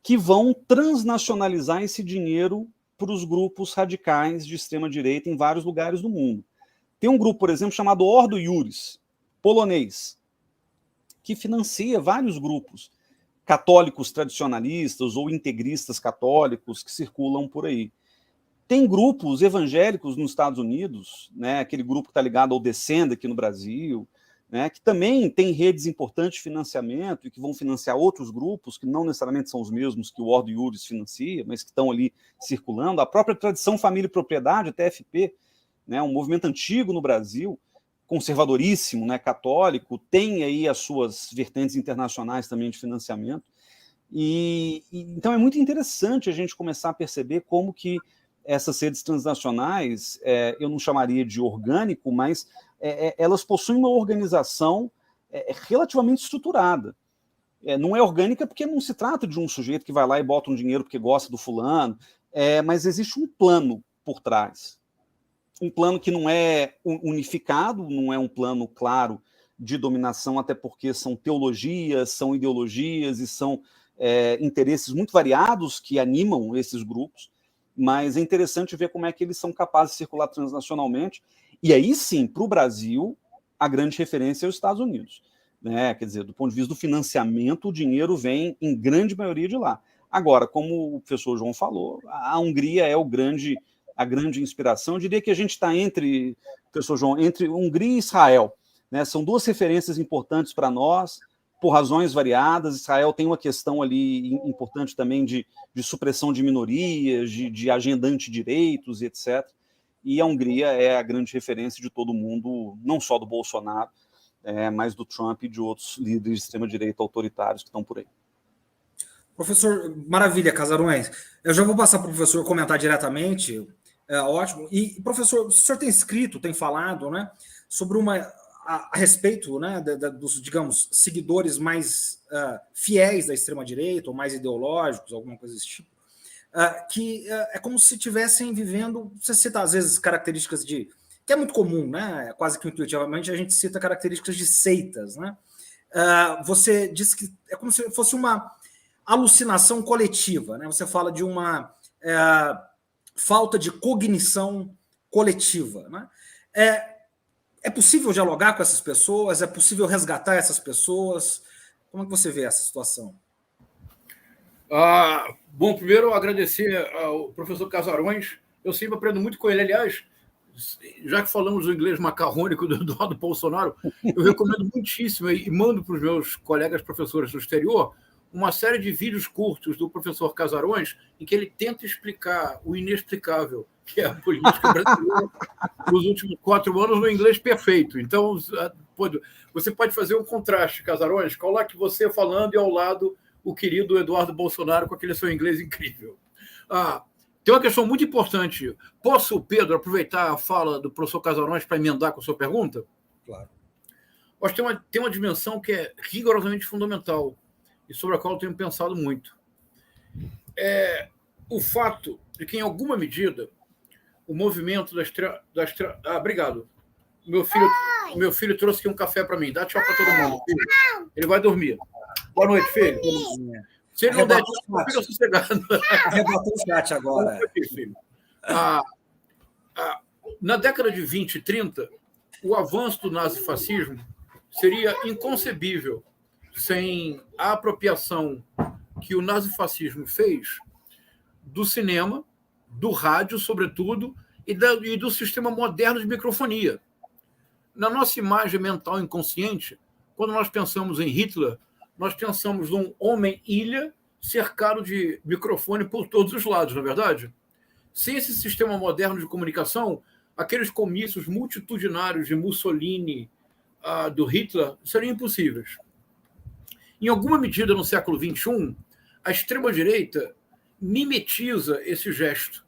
que vão transnacionalizar esse dinheiro para os grupos radicais de extrema-direita em vários lugares do mundo. Tem um grupo, por exemplo, chamado Ordo Iuris, polonês, que financia vários grupos católicos tradicionalistas ou integristas católicos que circulam por aí. Tem grupos evangélicos nos Estados Unidos, né, aquele grupo que está ligado ao Descenda aqui no Brasil, né, que também tem redes importantes de financiamento e que vão financiar outros grupos, que não necessariamente são os mesmos que o Ordo Iuris financia, mas que estão ali circulando. A própria Tradição Família e Propriedade, a TFP, né, um movimento antigo no Brasil, conservadoríssimo, né, católico, tem aí as suas vertentes internacionais também de financiamento. Então é muito interessante a gente começar a perceber como que essas redes transnacionais, eu não chamaria de orgânico, mas elas possuem uma organização relativamente estruturada. Não é orgânica porque não se trata de um sujeito que vai lá e bota um dinheiro porque gosta do fulano, mas existe um plano por trás. Um plano que não é unificado, não é um plano claro de dominação, até porque são teologias, são ideologias e são interesses muito variados que animam esses grupos, mas é interessante ver como é que eles são capazes de circular transnacionalmente. E aí sim, para o Brasil, a grande referência é os Estados Unidos, né? Quer dizer, do ponto de vista do financiamento, o dinheiro vem em grande maioria de lá. Agora, como o professor João falou, a Hungria é a grande inspiração. Eu diria que a gente está professor João, entre Hungria e Israel, né? São duas referências importantes para nós, por razões variadas. Israel tem uma questão ali importante também de supressão de minorias, de agenda antidireitos, etc. E a Hungria é a grande referência de todo mundo, não só do Bolsonaro, mas do Trump e de outros líderes de extrema-direita autoritários que estão por aí. Professor, maravilha, Casarões. Eu já vou passar para o professor comentar diretamente, ótimo. E, professor, o senhor tem escrito, tem falado, né, sobre a respeito, né, dos, digamos, seguidores mais fiéis da extrema-direita, ou mais ideológicos, alguma coisa desse tipo, que é como se estivessem vivendo, você cita às vezes características que é muito comum, né, quase que intuitivamente a gente cita características de seitas, né? Você diz que é como se fosse uma alucinação coletiva, né? Você fala de uma falta de cognição coletiva, né? É possível dialogar com essas pessoas? É possível resgatar essas pessoas? Como é que você vê essa situação? Bom, primeiro eu agradecer ao professor Casarões. Eu sempre aprendo muito com ele. Aliás, já que falamos do inglês macarrônico do Eduardo Bolsonaro, eu recomendo muitíssimo e mando para os meus colegas professores do exterior uma série de vídeos curtos do professor Casarões em que ele tenta explicar o inexplicável, que é a política brasileira nos últimos 4 anos no inglês perfeito. Então, você pode fazer um contraste, Casarões, coloque você falando e ao lado o querido Eduardo Bolsonaro com aquele seu inglês incrível. Tem uma questão muito importante. Posso, Pedro, aproveitar a fala do professor Casarões para emendar com a sua pergunta? Claro. Acho que tem uma dimensão que é rigorosamente fundamental e sobre a qual eu tenho pensado muito. O fato de que, em alguma medida, o movimento obrigado. Meu filho trouxe aqui um café para mim. Dá tchau para todo mundo. Filho. Ele vai dormir. Boa noite, filho. Se ele não der tchau, fica sossegado. Arrebatou o chat agora. Filho. Na década de 20 e 30, o avanço do nazifascismo seria inconcebível sem a apropriação que o nazifascismo fez do cinema, do rádio, sobretudo, e do sistema moderno de microfonia. Na nossa imagem mental inconsciente, quando nós pensamos em Hitler, nós pensamos num homem-ilha cercado de microfone por todos os lados, não é verdade? Sem esse sistema moderno de comunicação, aqueles comícios multitudinários de Mussolini, do Hitler, seriam impossíveis. Em alguma medida, no século XXI, a extrema-direita mimetiza esse gesto.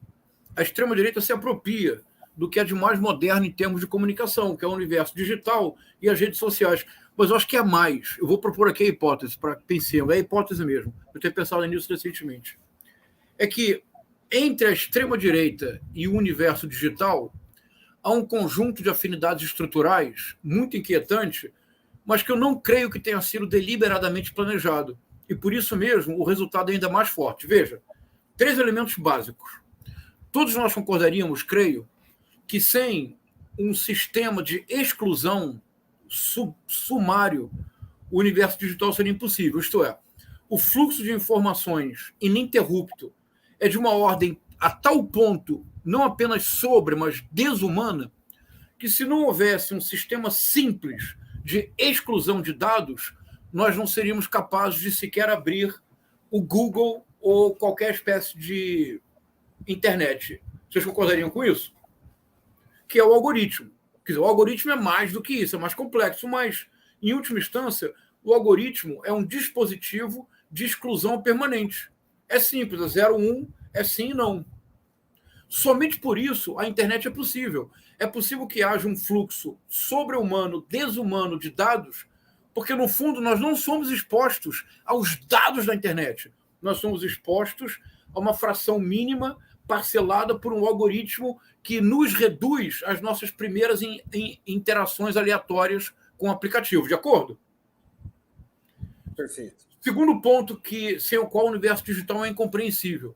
A extrema-direita se apropria do que é de mais moderno em termos de comunicação, que é o universo digital e as redes sociais. Mas eu acho que é mais. Eu vou propor aqui a hipótese, para pensemos, é a hipótese mesmo. Eu tenho pensado nisso recentemente. É que entre a extrema-direita e o universo digital há um conjunto de afinidades estruturais muito inquietante, mas que eu não creio que tenha sido deliberadamente planejado. E por isso mesmo o resultado é ainda mais forte. Veja, 3 elementos básicos. Todos nós concordaríamos, creio, que sem um sistema de exclusão sumário, o universo digital seria impossível. Isto é, o fluxo de informações ininterrupto é de uma ordem a tal ponto, não apenas sobre, mas desumana, que se não houvesse um sistema simples de exclusão de dados, nós não seríamos capazes de sequer abrir o Google ou qualquer espécie de internet. Vocês concordariam com isso? Que é o algoritmo. Quer dizer, o algoritmo é mais do que isso, é mais complexo, mas, em última instância, o algoritmo é um dispositivo de exclusão permanente. É simples, é 0, 1, é sim e não. Somente por isso a internet é possível. É possível que haja um fluxo sobre-humano, desumano de dados, porque, no fundo, nós não somos expostos aos dados da internet. Nós somos expostos a uma fração mínima parcelada por um algoritmo que nos reduz às nossas primeiras interações aleatórias com o aplicativo. De acordo? Perfeito. Segundo ponto, sem o qual o universo digital é incompreensível.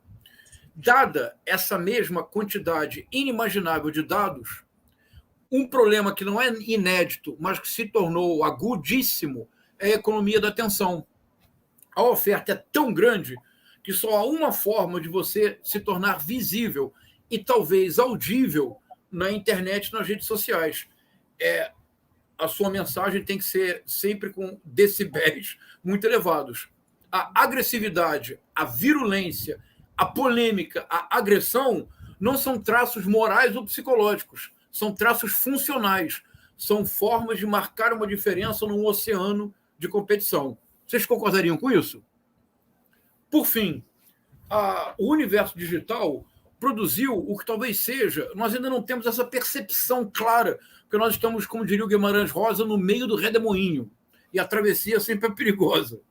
Dada essa mesma quantidade inimaginável de dados, um problema que não é inédito, mas que se tornou agudíssimo, é a economia da atenção. A oferta é tão grande que só há uma forma de você se tornar visível e talvez audível na internet e nas redes sociais. A sua mensagem tem que ser sempre com decibéis muito elevados. A agressividade, a virulência, a polêmica, a agressão não são traços morais ou psicológicos, são traços funcionais, são formas de marcar uma diferença num oceano de competição. Vocês concordariam com isso? Por fim, o universo digital produziu o que talvez seja, nós ainda não temos essa percepção clara, porque nós estamos, como diria o Guimarães Rosa, no meio do redemoinho, e a travessia sempre é perigosa.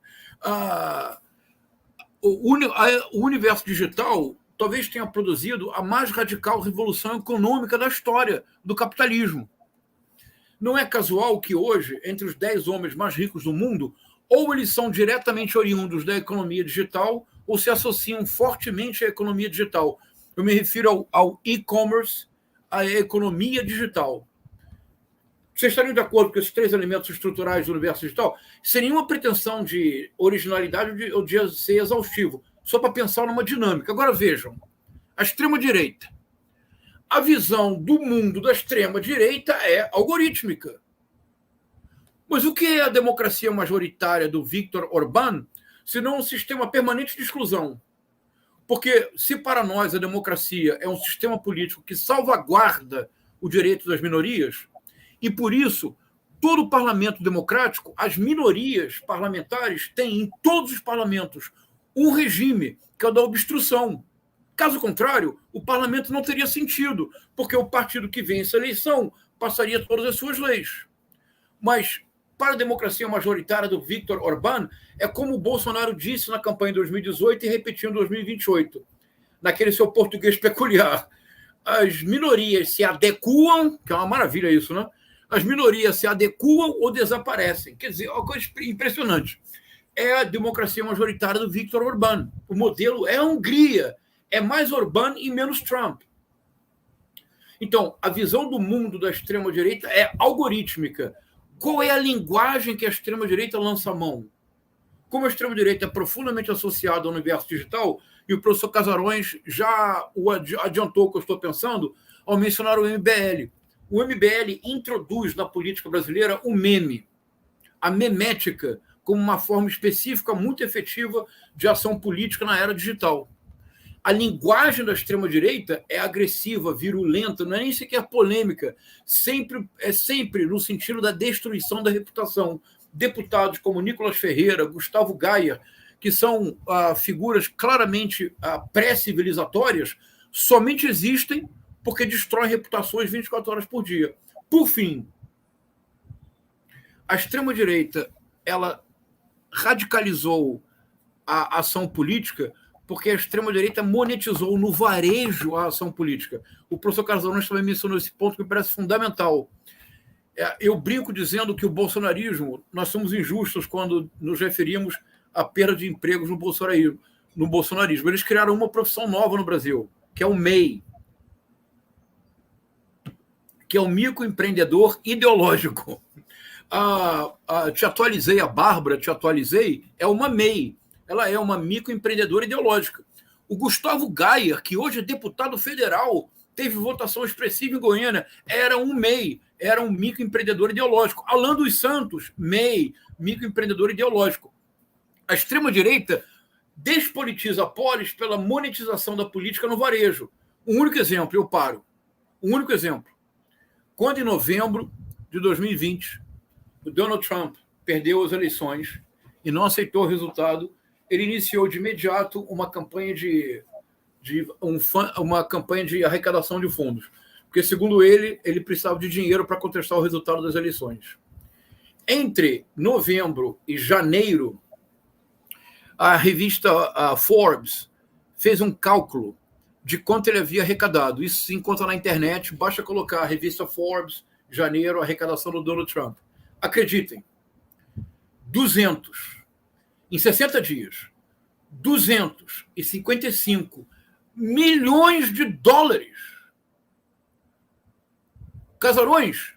O universo digital talvez tenha produzido a mais radical revolução econômica da história do capitalismo. Não é casual que hoje, entre os 10 homens mais ricos do mundo, ou eles são diretamente oriundos da economia digital, ou se associam fortemente à economia digital. Eu me refiro ao e-commerce, à economia digital. Vocês estariam de acordo com esses 3 elementos estruturais do universo digital? Sem nenhuma pretensão de originalidade ou de ser exaustivo, só para pensar numa dinâmica. Agora vejam, a extrema-direita. A visão do mundo da extrema-direita é algorítmica. Mas o que é a democracia majoritária do Viktor Orbán, se não um sistema permanente de exclusão? Porque se para nós a democracia é um sistema político que salvaguarda o direito das minorias, e por isso todo o parlamento democrático, as minorias parlamentares têm em todos os parlamentos um regime que é o da obstrução. Caso contrário, o parlamento não teria sentido, porque o partido que vence a eleição passaria todas as suas leis. Mas para a democracia majoritária do Viktor Orbán, é como o Bolsonaro disse na campanha de 2018 e repetiu em 2028, naquele seu português peculiar. As minorias se adequam, que é uma maravilha isso, né? As minorias se adequam ou desaparecem. Quer dizer, é uma coisa impressionante. É a democracia majoritária do Viktor Orbán. O modelo é a Hungria. É mais Orbán e menos Trump. Então, a visão do mundo da extrema-direita é algorítmica. Qual é a linguagem que a extrema-direita lança a mão? Como a extrema-direita é profundamente associada ao universo digital, e o professor Casarões já adiantou o que eu estou pensando ao mencionar o MBL. O MBL introduz na política brasileira o meme, a memética, como uma forma específica muito efetiva de ação política na era digital. A linguagem da extrema-direita é agressiva, virulenta, não é nem sequer polêmica, é sempre no sentido da destruição da reputação. Deputados como Nicolas Ferreira, Gustavo Gaia, que são figuras claramente pré-civilizatórias, somente existem porque destroem reputações 24 horas por dia. Por fim, a extrema-direita ela radicalizou a ação política porque a extrema-direita monetizou no varejo a ação política. O professor Casarones também mencionou esse ponto que me parece fundamental. Eu brinco dizendo que o bolsonarismo, nós somos injustos quando nos referimos à perda de empregos no bolsonarismo. Eles criaram uma profissão nova no Brasil, que é o MEI, que é o microempreendedor ideológico. Te atualizei, a Bárbara, é uma MEI. Ela é uma microempreendedora ideológica. O Gustavo Gayer, que hoje é deputado federal, teve votação expressiva em Goiânia, era um MEI, era um microempreendedor ideológico. Alan dos Santos, MEI, microempreendedor ideológico. A extrema-direita despolitiza a polis pela monetização da política no varejo. Um único exemplo, eu paro. Um único exemplo. Quando, em novembro de 2020, o Donald Trump perdeu as eleições e não aceitou o resultado, ele iniciou de imediato uma campanha de arrecadação de fundos, porque, segundo ele precisava de dinheiro para contestar o resultado das eleições. Entre novembro e janeiro, a revista Forbes fez um cálculo de quanto ele havia arrecadado. Isso se encontra na internet, basta colocar a revista Forbes, janeiro, arrecadação do Donald Trump. Acreditem, 200, em 60 dias, 255 milhões de dólares. Casarões,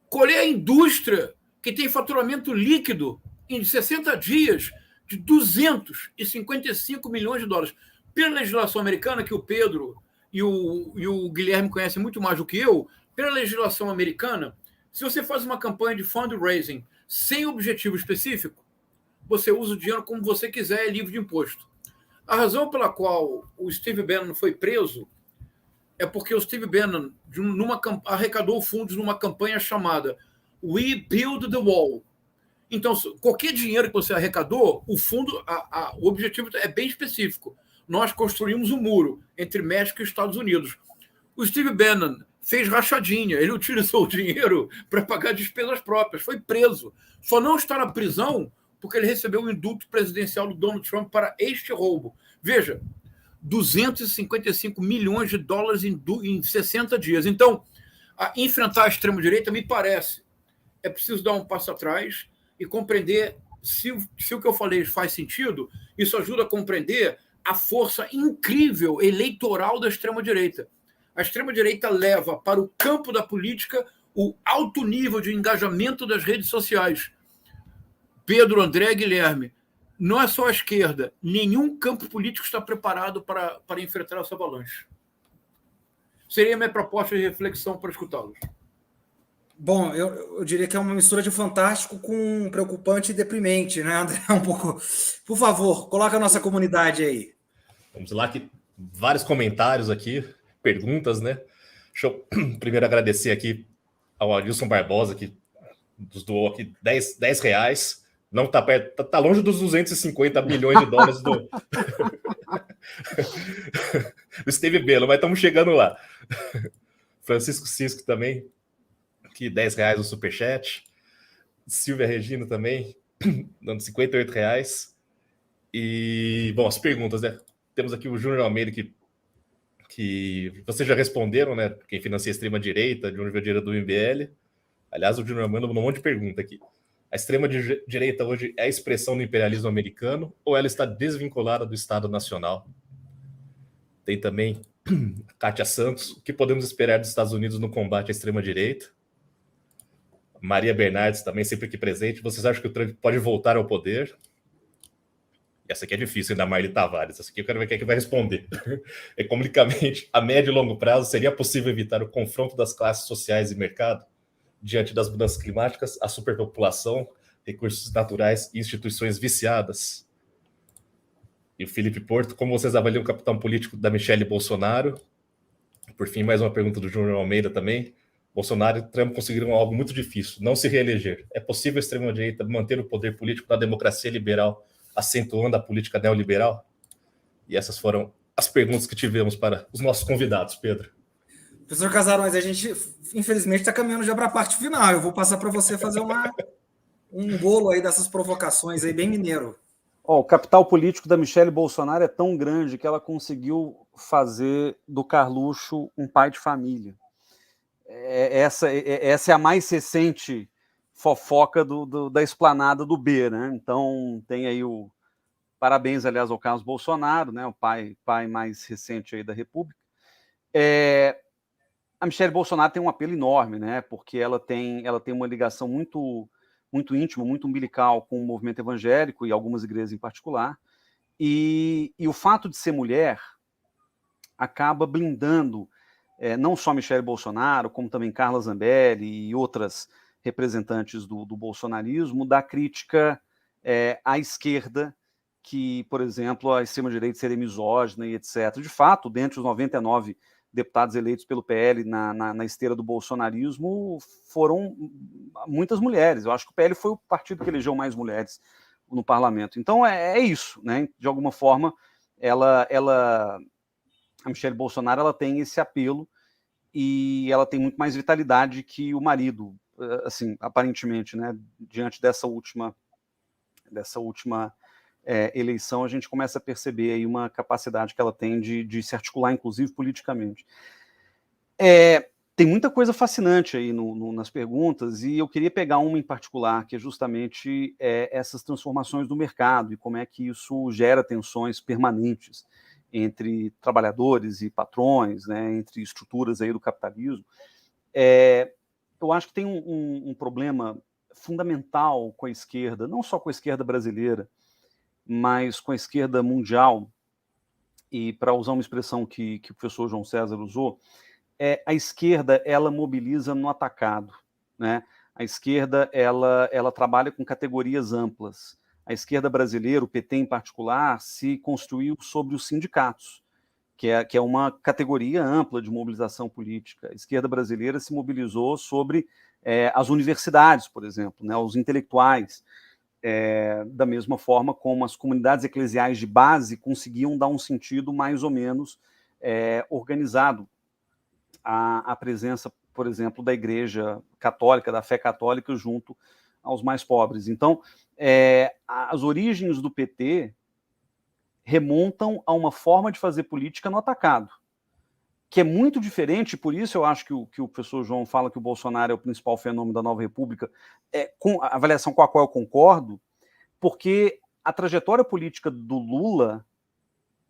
qual é a indústria que tem faturamento líquido em 60 dias de 255 milhões de dólares? Pela legislação americana, que o Pedro e o Guilherme conhecem muito mais do que eu, pela legislação americana, se você faz uma campanha de fundraising sem objetivo específico, você usa o dinheiro como você quiser, é livre de imposto. A razão pela qual o Steve Bannon foi preso é porque o Steve Bannon arrecadou fundos numa campanha chamada We Build the Wall. Então, qualquer dinheiro que você arrecadou, o fundo, o objetivo é bem específico. Nós construímos um muro entre México e Estados Unidos. O Steve Bannon fez rachadinha, ele utilizou o dinheiro para pagar despesas próprias, foi preso. Só não está na prisão porque ele recebeu o indulto presidencial do Donald Trump para este roubo. Veja, 255 milhões de dólares em 60 dias. Então, enfrentar a extrema-direita, me parece, é preciso dar um passo atrás e compreender se o que eu falei faz sentido. Isso ajuda a compreender a força incrível eleitoral da extrema-direita. A extrema-direita leva para o campo da política o alto nível de engajamento das redes sociais. Pedro, André, Guilherme, não é só a esquerda, nenhum campo político está preparado para enfrentar essa avalanche. Seria a minha proposta de reflexão para escutá-los. Bom, eu diria que é uma mistura de fantástico com preocupante e deprimente, né, André? Um pouco. Por favor, coloca a nossa comunidade aí. Vamos lá, que vários comentários aqui, perguntas, né? Deixa eu primeiro agradecer aqui ao Adilson Barbosa, que nos doou aqui R$10. Não está perto, tá longe dos 250 milhões de dólares do Steve Bannon, mas estamos chegando lá. Francisco Cisco também, que R$10 no superchat. Silvia Regina também, dando R$58. E, bom, as perguntas, né? Temos aqui o Júnior Almeida, que vocês já responderam, né? Quem financia a extrema-direita, de onde veio o dinheiro do MBL. Aliás, o Júnior Almeida mandou um monte de pergunta aqui. A extrema-direita hoje é a expressão do imperialismo americano ou ela está desvinculada do Estado Nacional? Tem também a Kátia Santos. O que podemos esperar dos Estados Unidos no combate à extrema-direita? Maria Bernardes, também sempre aqui presente. Vocês acham que o Trump pode voltar ao poder? Essa aqui é difícil, ainda Marli Tavares. Essa aqui eu quero ver quem é que vai responder. Economicamente, a médio e longo prazo, seria possível evitar o confronto das classes sociais e mercado? Diante das mudanças climáticas, a superpopulação, recursos naturais e instituições viciadas. E o Felipe Porto, como vocês avaliam o capitão político da Michelle Bolsonaro? Por fim, mais uma pergunta do Júnior Almeida também. Bolsonaro e Trump conseguiram algo muito difícil, não se reeleger. É possível a extrema-direita manter o poder político na democracia liberal, acentuando a política neoliberal? E essas foram as perguntas que tivemos para os nossos convidados, Pedro. Professor Casarões, a gente, infelizmente, está caminhando já para a parte final. Eu vou passar para você fazer um bolo aí dessas provocações aí, bem mineiro. O capital político da Michelle Bolsonaro é tão grande que ela conseguiu fazer do Carluxo um pai de família. Essa é a mais recente fofoca da esplanada do B, né? Então tem aí parabéns, aliás, ao Carlos Bolsonaro, né? O pai mais recente aí da República. A Michelle Bolsonaro tem um apelo enorme, né? Porque ela tem uma ligação muito íntima, muito umbilical com o movimento evangélico e algumas igrejas em particular. E o fato de ser mulher acaba blindando não só Michelle Bolsonaro, como também Carla Zambelli e outras representantes do bolsonarismo, da crítica à esquerda, que, por exemplo, a extrema-direita seria misógina e etc. De fato, dentre os 99 deputados eleitos pelo PL na esteira do bolsonarismo, foram muitas mulheres. Eu acho que o PL foi o partido que elegeu mais mulheres no parlamento. Então é isso, né? De alguma forma, a Michelle Bolsonaro ela tem esse apelo e ela tem muito mais vitalidade que o marido, assim, aparentemente, né? Diante dessa última eleição, a gente começa a perceber aí uma capacidade que ela tem de se articular, inclusive politicamente. Tem muita coisa fascinante aí nas perguntas, e eu queria pegar uma em particular, que é justamente essas transformações do mercado e como é que isso gera tensões permanentes entre trabalhadores e patrões, né, entre estruturas aí do capitalismo. Eu acho que tem um problema fundamental com a esquerda, não só com a esquerda brasileira, mas com a esquerda mundial, e para usar uma expressão que o professor João César usou, a esquerda ela mobiliza no atacado, né? A esquerda ela trabalha com categorias amplas. A esquerda brasileira, o PT em particular, se construiu sobre os sindicatos, que é uma categoria ampla de mobilização política. A esquerda brasileira se mobilizou sobre as universidades, por exemplo, né? Os intelectuais, da mesma forma como as comunidades eclesiais de base conseguiam dar um sentido mais ou menos organizado à presença, por exemplo, da Igreja Católica, da fé católica, junto aos mais pobres. Então, as origens do PT remontam a uma forma de fazer política no atacado, que é muito diferente, por isso eu acho que o professor João fala que o Bolsonaro é o principal fenômeno da Nova República, com a avaliação com a qual eu concordo, porque a trajetória política do Lula,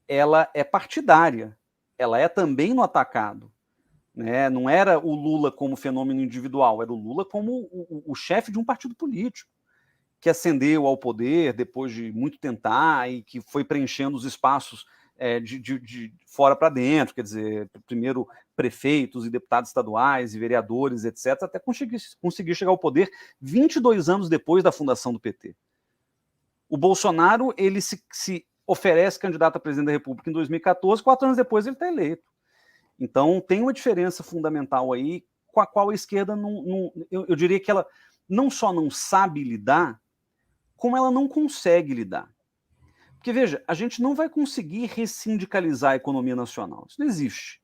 ela é partidária, ela é também no atacado. Né? Não era o Lula como fenômeno individual, era o Lula como o chefe de um partido político, que ascendeu ao poder depois de muito tentar e que foi preenchendo os espaços de fora para dentro, quer dizer, primeiro prefeitos e deputados estaduais e vereadores, etc., até conseguir chegar ao poder 22 anos depois da fundação do PT. O Bolsonaro, ele se oferece candidato a presidente da República em 2014, 4 anos depois ele está eleito. Então, tem uma diferença fundamental aí com a qual a esquerda, eu diria que ela não só não sabe lidar, como ela não consegue lidar. Porque, veja, a gente não vai conseguir ressindicalizar a economia nacional. Isso não existe.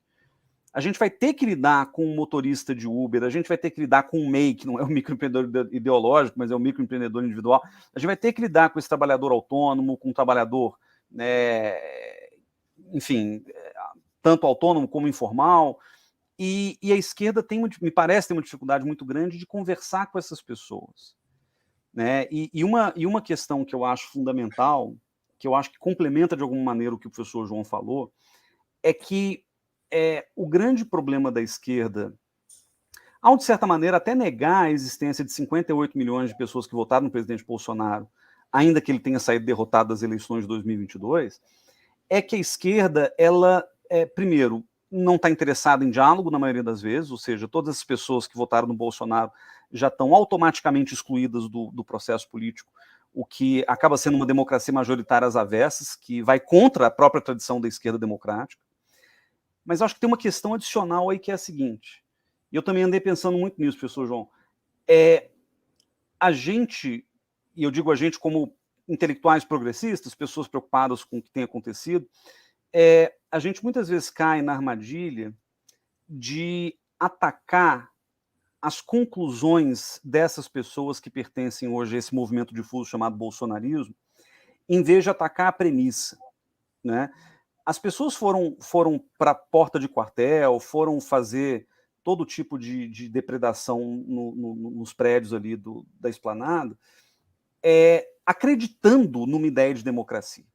A gente vai ter que lidar com um motorista de Uber, a gente vai ter que lidar com um MEI, que não é o microempreendedor ideológico, mas é o microempreendedor individual. A gente vai ter que lidar com esse trabalhador autônomo, com um trabalhador, enfim, tanto autônomo como informal, e a esquerda me parece ter uma dificuldade muito grande de conversar com essas pessoas. Né? E uma questão que eu acho fundamental, que eu acho que complementa de alguma maneira o que o professor João falou, é que o grande problema da esquerda, ao de certa maneira até negar a existência de 58 milhões de pessoas que votaram no presidente Bolsonaro, ainda que ele tenha saído derrotado das eleições de 2022, é que a esquerda, ela primeiro, não está interessada em diálogo na maioria das vezes, ou seja, todas as pessoas que votaram no Bolsonaro já estão automaticamente excluídas do processo político, o que acaba sendo uma democracia majoritária às avessas, que vai contra a própria tradição da esquerda democrática. Mas acho que tem uma questão adicional aí que é a seguinte, e eu também andei pensando muito nisso, professor João, a gente, e eu digo a gente como intelectuais progressistas, pessoas preocupadas com o que tem acontecido, a gente muitas vezes cai na armadilha de atacar as conclusões dessas pessoas que pertencem hoje a esse movimento difuso chamado bolsonarismo em vez de atacar a premissa, né? As pessoas foram para a porta de quartel, foram fazer todo tipo de depredação nos prédios ali da Esplanada, acreditando numa ideia de democracia.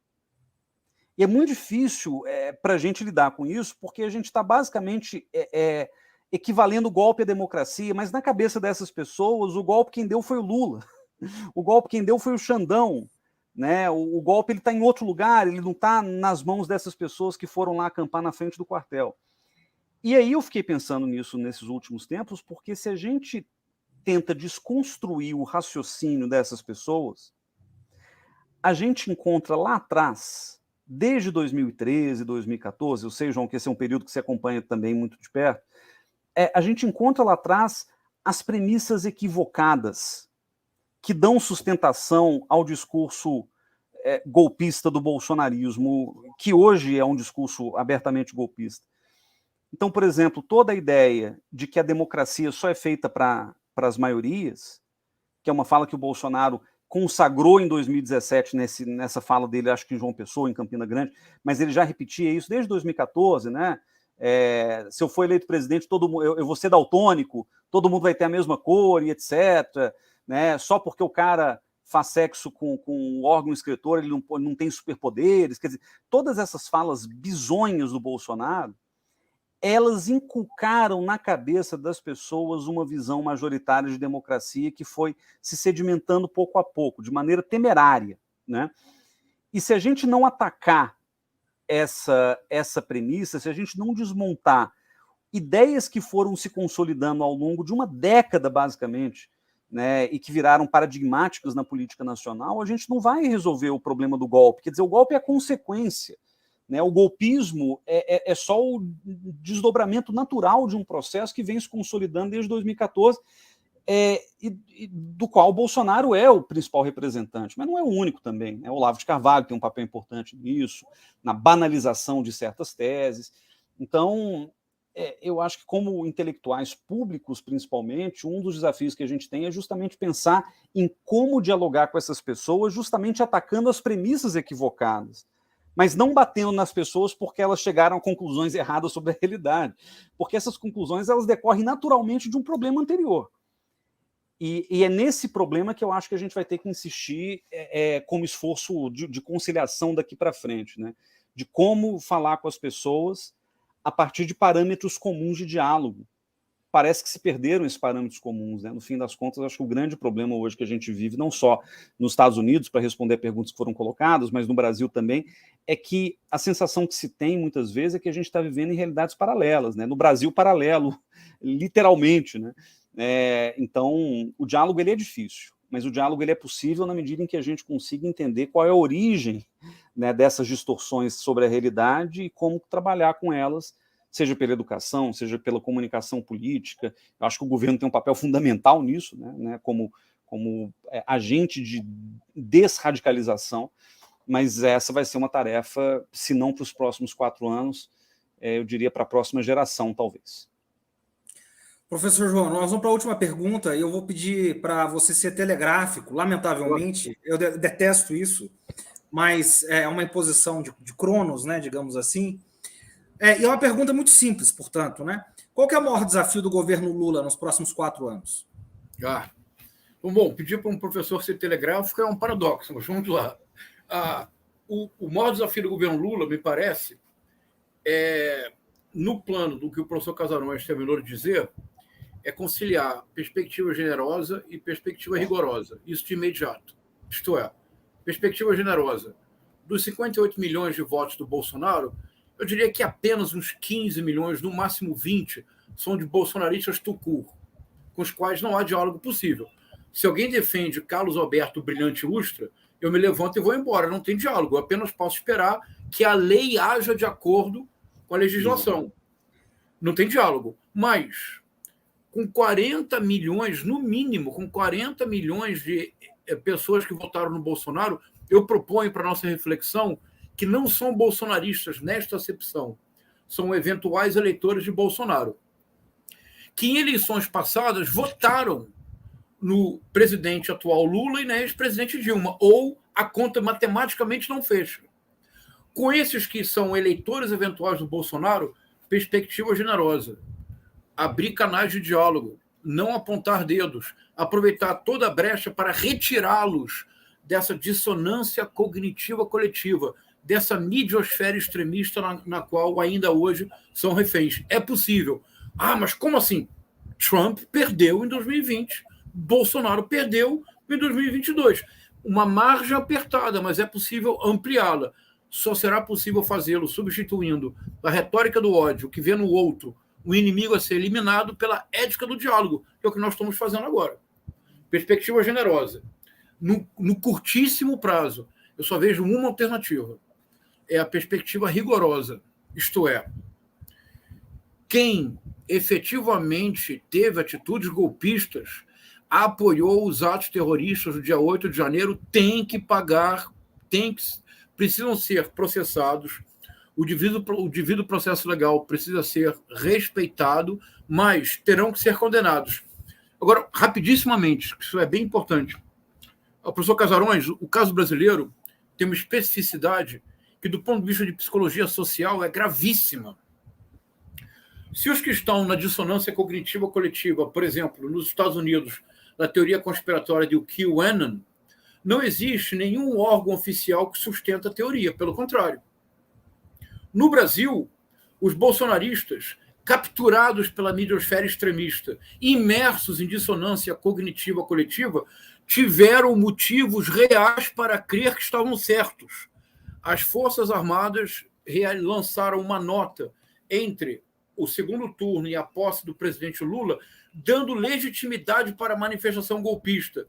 E é muito difícil para a gente lidar com isso, porque a gente está basicamente equivalendo o golpe à democracia, mas na cabeça dessas pessoas, o golpe quem deu foi o Lula, o golpe quem deu foi o Xandão, né? O golpe está em outro lugar, ele não está nas mãos dessas pessoas que foram lá acampar na frente do quartel. E aí eu fiquei pensando nisso nesses últimos tempos, porque se a gente tenta desconstruir o raciocínio dessas pessoas, a gente encontra lá atrás, desde 2013, 2014, eu sei, João, que esse é um período que você acompanha também muito de perto, a gente encontra lá atrás as premissas equivocadas que dão sustentação ao discurso golpista do bolsonarismo, que hoje é um discurso abertamente golpista. Então, por exemplo, toda a ideia de que a democracia só é feita para as maiorias, que é uma fala que o Bolsonaro consagrou em 2017 nessa fala dele, acho que em João Pessoa, em Campina Grande, mas ele já repetia isso desde 2014, né? Se eu for eleito presidente, eu vou ser daltônico, todo mundo vai ter a mesma cor e etc. Né? Só porque o cara faz sexo com o órgão escritor, ele não tem superpoderes. Quer dizer, todas essas falas bizonhas do Bolsonaro, elas inculcaram na cabeça das pessoas uma visão majoritária de democracia que foi se sedimentando pouco a pouco, de maneira temerária, né? E se a gente não atacar essa premissa, se a gente não desmontar ideias que foram se consolidando ao longo de uma década, basicamente, né, e que viraram paradigmáticas na política nacional, a gente não vai resolver o problema do golpe. Quer dizer, o golpe é a consequência. Né? O golpismo é só o desdobramento natural de um processo que vem se consolidando desde 2014, do qual o Bolsonaro é o principal representante, mas não é o único também. Né? O Olavo de Carvalho tem um papel importante nisso, na banalização de certas teses. Então, eu acho que como intelectuais públicos, principalmente, um dos desafios que a gente tem é justamente pensar em como dialogar com essas pessoas, justamente atacando as premissas equivocadas, mas não batendo nas pessoas porque elas chegaram a conclusões erradas sobre a realidade, porque essas conclusões elas decorrem naturalmente de um problema anterior. E é nesse problema que eu acho que a gente vai ter que insistir como esforço de conciliação daqui para frente, né? De como falar com as pessoas a partir de parâmetros comuns de diálogo. Parece que se perderam esses parâmetros comuns, né? No fim das contas, acho que o grande problema hoje que a gente vive, não só nos Estados Unidos, para responder a perguntas que foram colocadas, mas no Brasil também, é que a sensação que se tem muitas vezes é que a gente está vivendo em realidades paralelas, né? No Brasil paralelo, literalmente, né? Então, o diálogo ele é difícil, mas o diálogo ele é possível na medida em que a gente consiga entender qual é a origem, né, dessas distorções sobre a realidade e como trabalhar com elas, seja pela educação, seja pela comunicação política. Eu acho que o governo tem um papel fundamental nisso, né, como agente de desradicalização, mas essa vai ser uma tarefa, se não para os próximos 4 anos, eu diria para a próxima geração, talvez. Professor João, nós vamos para a última pergunta e eu vou pedir para você ser telegráfico. Lamentavelmente, eu detesto isso, mas é uma imposição de cronos, né, digamos assim. E é uma pergunta muito simples, portanto, né? Qual que é o maior desafio do governo Lula nos próximos 4 anos? Bom, pedir para um professor ser telegráfico é um paradoxo, mas vamos lá. O maior desafio do governo Lula, me parece, no plano do que o professor Casarões terminou de dizer, é conciliar perspectiva generosa e perspectiva rigorosa. Isso de imediato. Isto é, perspectiva generosa. Dos 58 milhões de votos do Bolsonaro, eu diria que apenas uns 15 milhões, no máximo 20, são de bolsonaristas tucur, com os quais não há diálogo possível. Se alguém defende Carlos Alberto Brilhante Ustra, eu me levanto e vou embora. Não tem diálogo. Eu apenas posso esperar que a lei haja de acordo com a legislação. Não tem diálogo. Mas, com 40 milhões, no mínimo, com 40 milhões de pessoas que votaram no Bolsonaro, eu proponho para a nossa reflexão que não são bolsonaristas nesta acepção, são eventuais eleitores de Bolsonaro, que em eleições passadas votaram no presidente atual Lula e na ex-presidente Dilma, ou a conta matematicamente não fecha. Com esses que são eleitores eventuais do Bolsonaro, perspectiva generosa. Abrir canais de diálogo, não apontar dedos, aproveitar toda a brecha para retirá-los dessa dissonância cognitiva coletiva, dessa midiosfera extremista na qual ainda hoje são reféns. É possível. Mas como assim? Trump perdeu em 2020, Bolsonaro perdeu em 2022. Uma margem apertada, mas é possível ampliá-la. Só será possível fazê-lo substituindo a retórica do ódio, que vê no outro o inimigo a ser eliminado, pela ética do diálogo, que é o que nós estamos fazendo agora. Perspectiva generosa. No curtíssimo prazo, eu só vejo uma alternativa. É a perspectiva rigorosa. Isto é, quem efetivamente teve atitudes golpistas, apoiou os atos terroristas do dia 8 de janeiro, tem que pagar, precisam ser processados, o devido processo legal precisa ser respeitado, mas terão que ser condenados. Agora, rapidissimamente, isso é bem importante. O professor Casarões, o caso brasileiro tem uma especificidade que, do ponto de vista de psicologia social, é gravíssima. Se os que estão na dissonância cognitiva coletiva, por exemplo, nos Estados Unidos, na teoria conspiratória de QAnon, não existe nenhum órgão oficial que sustenta a teoria, pelo contrário. No Brasil, os bolsonaristas, capturados pela midiosfera extremista, imersos em dissonância cognitiva coletiva, tiveram motivos reais para crer que estavam certos. As Forças Armadas lançaram uma nota entre o segundo turno e a posse do presidente Lula, dando legitimidade para a manifestação golpista.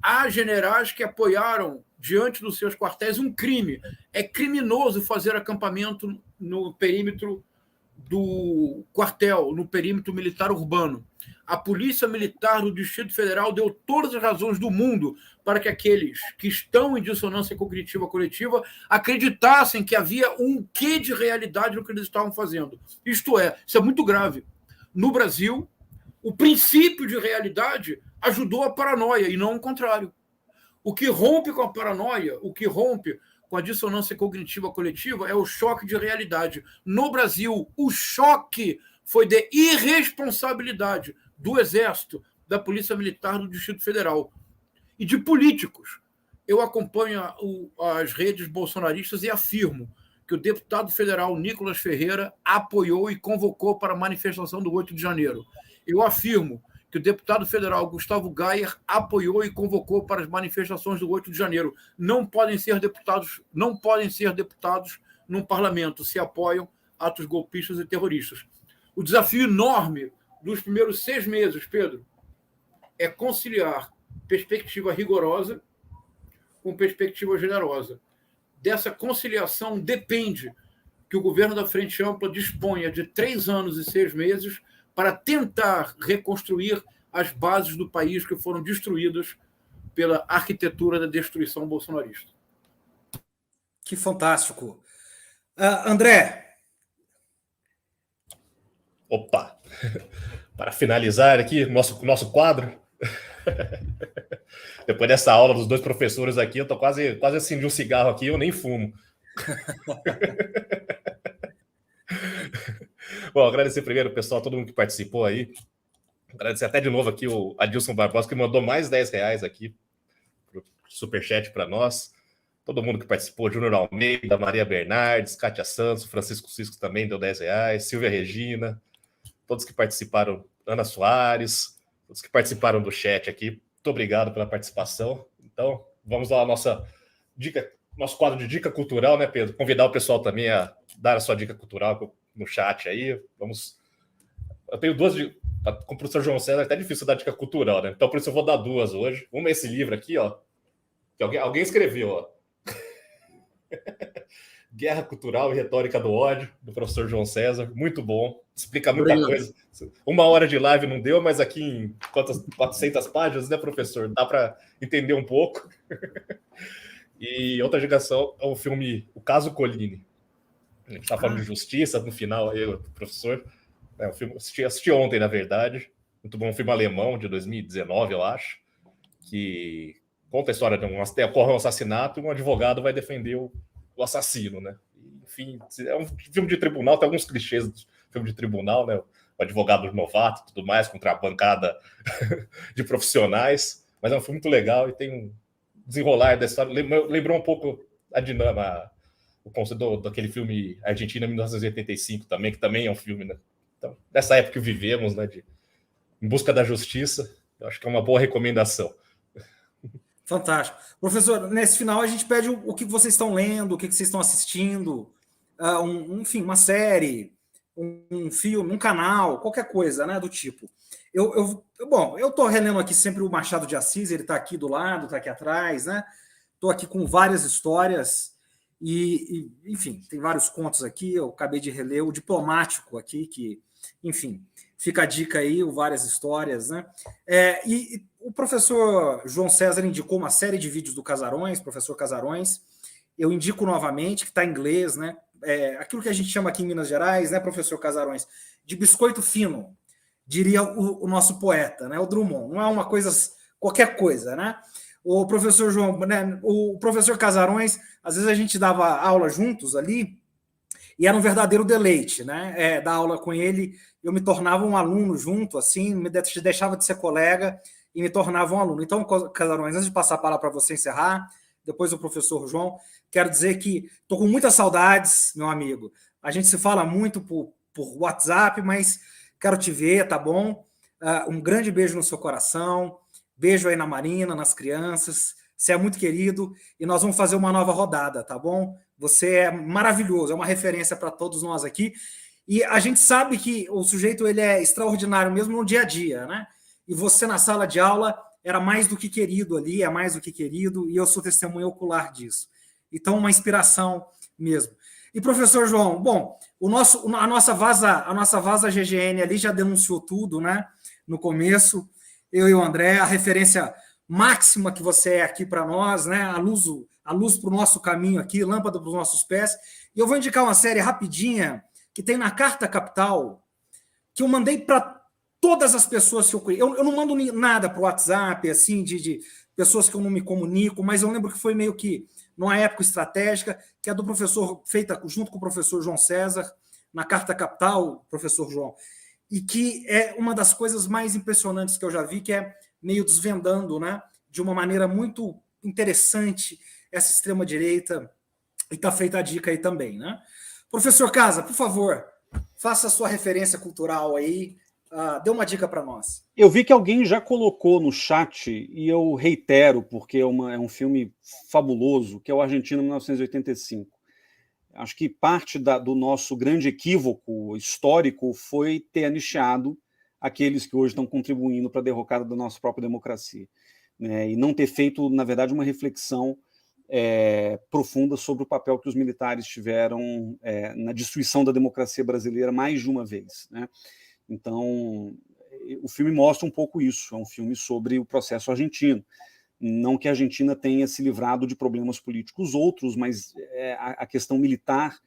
Há generais que apoiaram, diante dos seus quartéis, um crime. É criminoso fazer acampamento no perímetro do quartel, no perímetro militar urbano. A Polícia Militar do Distrito Federal deu todas as razões do mundo para que aqueles que estão em dissonância cognitiva coletiva acreditassem que havia um quê de realidade no que eles estavam fazendo. Isto é, isso é muito grave. No Brasil, o princípio de realidade ajudou a paranoia e não o contrário. O que rompe com a paranoia, o que rompe com a dissonância cognitiva coletiva é o choque de realidade. No Brasil, o choque foi de irresponsabilidade do Exército, da Polícia Militar do Distrito Federal e de políticos. Eu acompanho as redes bolsonaristas e afirmo que o deputado federal Nicolas Ferreira apoiou e convocou para a manifestação do 8 de janeiro. Eu afirmo que o deputado federal Gustavo Gayer apoiou e convocou para as manifestações do 8 de janeiro. Não podem ser deputados num parlamento se apoiam atos golpistas e terroristas. O desafio enorme dos primeiros 6 meses, Pedro, é conciliar perspectiva rigorosa com perspectiva generosa. Dessa conciliação depende que o governo da Frente Ampla disponha de 3 anos e 6 meses para tentar reconstruir as bases do país que foram destruídas pela arquitetura da destruição bolsonarista. Que fantástico. André. Opa! Para finalizar aqui, nosso quadro. Depois dessa aula dos 2 professores aqui, eu tô quase acendi um cigarro aqui, eu nem fumo. Bom, agradecer primeiro, pessoal, todo mundo que participou aí. Agradecer até de novo aqui o Adilson Barbosa, que mandou mais R$10 aqui pro superchat para nós. Todo mundo que participou, Júnior Almeida, Maria Bernardes, Kátia Santos, Francisco Cisco também deu R$10, Silvia Regina, todos que participaram, Ana Soares, todos que participaram do chat aqui. Muito obrigado pela participação. Então, vamos lá, nosso quadro de dica cultural, né, Pedro? Convidar o pessoal também a dar a sua dica cultural no chat aí. Eu tenho 2 com o professor João César, é até difícil dar dica cultural, né? Então, por isso eu vou dar 2 hoje. Uma é esse livro aqui, ó, que alguém escreveu, ó. Guerra Cultural e Retórica do Ódio, do professor João César. Muito bom. Explica muita coisa. 1 hora de live não deu, mas aqui em 400 páginas, né, professor? Dá para entender um pouco. E outra indicação é o filme O Caso Collini. A gente está falando de justiça no final aí, o professor. É um filme, assisti ontem, na verdade. Muito bom, um filme alemão de 2019, eu acho, que conta a história de ocorre um assassinato e um advogado vai defender o assassino, né? Enfim, é um filme de tribunal, tem alguns clichês do filme de tribunal, né? O advogado novato e tudo mais, contra a bancada de profissionais, mas é um filme muito legal e tem um desenrolar da história. Lembrou um pouco a dinâmica, o conceito daquele filme Argentina 1985 também, que também é um filme, né? Então, nessa época que vivemos, né? Em busca da justiça, eu acho que é uma boa recomendação. Fantástico. Professor, nesse final a gente pede o que vocês estão lendo, o que vocês estão assistindo, enfim, uma série, um filme, um canal, qualquer coisa, né, do tipo. Bom, eu estou relendo aqui sempre o Machado de Assis, ele está aqui do lado, está aqui atrás, né? Estou aqui com várias histórias enfim, tem vários contos aqui, eu acabei de reler o Diplomático aqui, que, enfim, fica a dica aí, várias histórias, né? E o professor João César indicou uma série de vídeos do Casarões, professor Casarões. Eu indico novamente, que está em inglês, né? Aquilo que a gente chama aqui em Minas Gerais, né, professor Casarões, de biscoito fino, diria o nosso poeta, né? O Drummond. Não é uma coisa, qualquer coisa, né? O professor João, né, o professor Casarões, às vezes a gente dava aula juntos ali, e era um verdadeiro deleite, né? Dar aula com ele, eu me tornava um aluno junto, assim, me deixava de ser colega e me tornava um aluno. Então, Casarões, antes de passar a palavra para você encerrar, depois o professor João, quero dizer que estou com muitas saudades, meu amigo. A gente se fala muito por WhatsApp, mas quero te ver, tá bom? Um grande beijo no seu coração, beijo aí na Marina, nas crianças. Você é muito querido e nós vamos fazer uma nova rodada, tá bom? Você é maravilhoso, é uma referência para todos nós aqui. E a gente sabe que o sujeito ele é extraordinário mesmo no dia a dia, né? E você na sala de aula era mais do que querido ali, é mais do que querido, e eu sou testemunha ocular disso. Então, uma inspiração mesmo. E, professor João, bom, a nossa vaza GGN ali já denunciou tudo, né? No começo, eu e o André, a referência máxima que você é aqui para nós, né? A luz para o nosso caminho aqui, lâmpada para os nossos pés. E eu vou indicar uma série rapidinha que tem na Carta Capital, que eu mandei para todas as pessoas que eu conheço. Eu não mando nada para o WhatsApp, assim, de pessoas que eu não me comunico, mas eu lembro que foi meio que numa época estratégica, que é do professor, feita junto com o professor João César, na Carta Capital, professor João, e que é uma das coisas mais impressionantes que eu já vi, que é meio desvendando, né, de uma maneira muito interessante essa extrema-direita, e está feita a dica aí também, né? Professor Casa, por favor, faça a sua referência cultural aí, dê uma dica para nós. Eu vi que alguém já colocou no chat, e eu reitero, porque é um filme fabuloso, que é o Argentina 1985. Acho que parte do nosso grande equívoco histórico foi ter anistiado aqueles que hoje estão contribuindo para a derrocada da nossa própria democracia, né? E não ter feito, na verdade, uma reflexão profunda sobre o papel que os militares tiveram na destruição da democracia brasileira mais de uma vez, né? Então, o filme mostra um pouco isso, é um filme sobre o processo argentino. Não que a Argentina tenha se livrado de problemas políticos outros, mas a questão militar,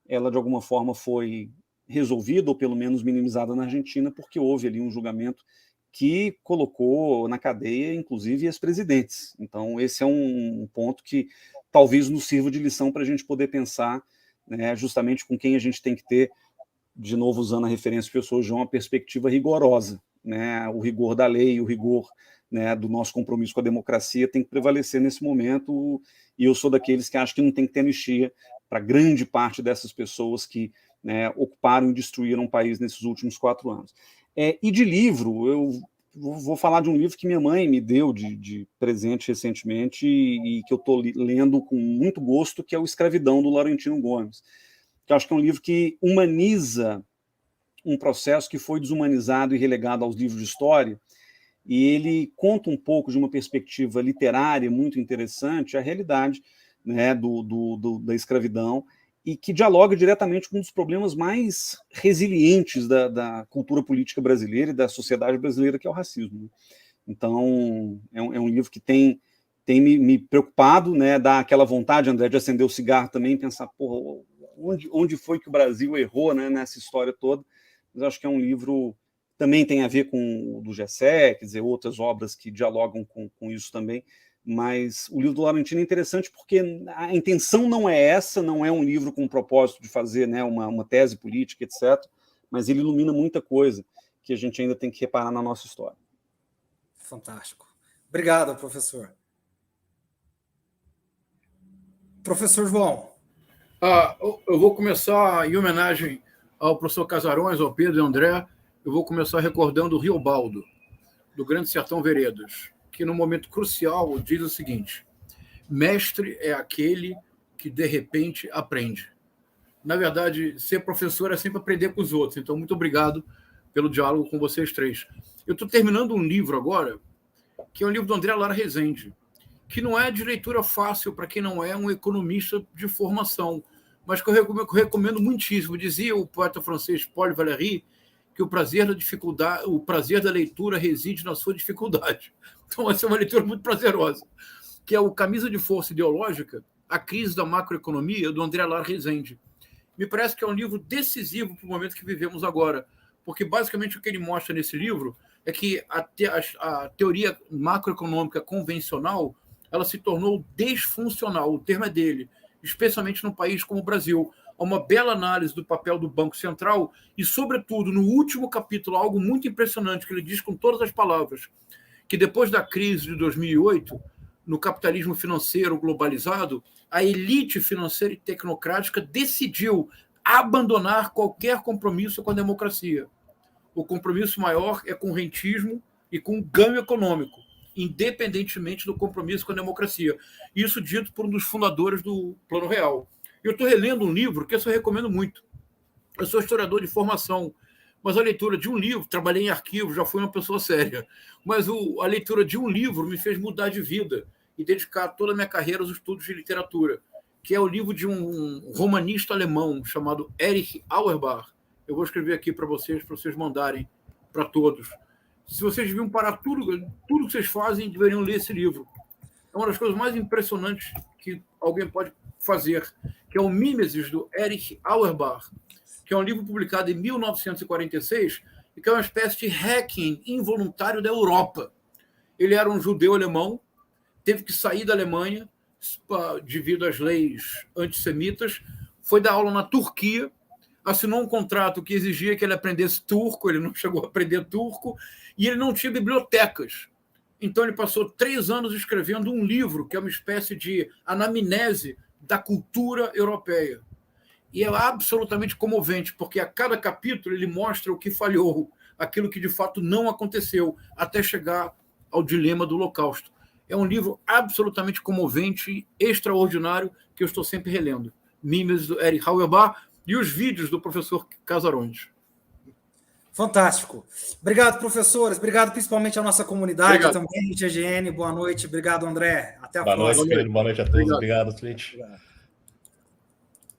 ela de alguma forma foi resolvida, ou pelo menos minimizada na Argentina, porque houve ali um julgamento que colocou na cadeia, inclusive, ex-presidentes. Então, esse é um ponto que talvez nos sirva de lição para a gente poder pensar, né, justamente com quem a gente tem que ter, de novo usando a referência do professor João, uma perspectiva rigorosa, né? O rigor da lei, o rigor, né, do nosso compromisso com a democracia tem que prevalecer nesse momento, e eu sou daqueles que acham que não tem que ter anistia para grande parte dessas pessoas que, né, ocuparam e destruíram o país nesses últimos 4 anos. E de livro, eu vou falar de um livro que minha mãe me deu de presente recentemente e que eu estou lendo com muito gosto, que é o Escravidão, do Laurentino Gomes, que eu acho que é um livro que humaniza um processo que foi desumanizado e relegado aos livros de história, e ele conta um pouco de uma perspectiva literária muito interessante a realidade, né, da escravidão, e que dialoga diretamente com um dos problemas mais resilientes da cultura política brasileira e da sociedade brasileira, que é o racismo. Então, é um livro que tem me preocupado, né, dá aquela vontade, André, de acender o cigarro também, pensar, porra, onde foi que o Brasil errou, né, nessa história toda. Mas acho que é um livro também tem a ver com o do Gessé, quer dizer, outras obras que dialogam com isso também, Mas o livro do Laurentino é interessante porque a intenção não é essa, não é um livro com o propósito de fazer, né, uma tese política, etc., mas ele ilumina muita coisa que a gente ainda tem que reparar na nossa história. Fantástico. Obrigado, professor. Professor João. Eu vou começar, em homenagem ao professor Casarões, ao Pedro e ao André, eu vou começar recordando o Riobaldo, do Grande Sertão Veredas, que no momento crucial diz o seguinte: mestre é aquele que de repente aprende. Na verdade, ser professor é sempre aprender com os outros, então muito obrigado pelo diálogo com vocês três. Eu estou terminando um livro agora, que é um livro do André Lara Rezende, que não é de leitura fácil para quem não é um economista de formação, mas que eu recomendo muitíssimo. Dizia o poeta francês Paul Valéry que o prazer da leitura reside na sua dificuldade. Então, essa é uma leitura muito prazerosa, que é o Camisa de Força Ideológica, a crise da macroeconomia, do André Lara Rezende. Me parece que é um livro decisivo para o momento que vivemos agora, porque basicamente o que ele mostra nesse livro é que a teoria macroeconômica convencional ela se tornou desfuncional, o termo é dele, especialmente num país como o Brasil. Há uma bela análise do papel do Banco Central e, sobretudo, no último capítulo, algo muito impressionante, que ele diz com todas as palavras, que depois da crise de 2008, no capitalismo financeiro globalizado, a elite financeira e tecnocrática decidiu abandonar qualquer compromisso com a democracia. O compromisso maior é com o rentismo e com o ganho econômico, independentemente do compromisso com a democracia. Isso dito por um dos fundadores do Plano Real. Eu estou relendo um livro que eu recomendo muito. Eu sou historiador de formação, mas a leitura de um livro, trabalhei em arquivo, já fui uma pessoa séria, mas a leitura de um livro me fez mudar de vida e dedicar toda a minha carreira aos estudos de literatura, que é o livro de um romanista alemão chamado Erich Auerbach. Eu vou escrever aqui para vocês mandarem para todos. Se vocês deviam parar tudo que vocês fazem, deveriam ler esse livro. É uma das coisas mais impressionantes que alguém pode fazer, que é o Mimesis, do Erich Auerbach, que é um livro publicado em 1946 e que é uma espécie de hacking involuntário da Europa. Ele era um judeu alemão, teve que sair da Alemanha devido às leis antissemitas, foi dar aula na Turquia, assinou um contrato que exigia que ele aprendesse turco, ele não chegou a aprender turco, e ele não tinha bibliotecas. Então ele passou 3 anos escrevendo um livro que é uma espécie de anamnese da cultura europeia. E é absolutamente comovente, porque a cada capítulo ele mostra o que falhou, aquilo que de fato não aconteceu, até chegar ao dilema do Holocausto. É um livro absolutamente comovente e extraordinário que eu estou sempre relendo. Mimes do Erich Auerbach e os vídeos do professor Casarões. Fantástico. Obrigado, professores. Obrigado principalmente à nossa comunidade Obrigado. também, GGN. Boa noite. Obrigado, André. Até a Boa próxima. noite, Pedro. Boa noite a todos. Obrigado, Twitch. Obrigado.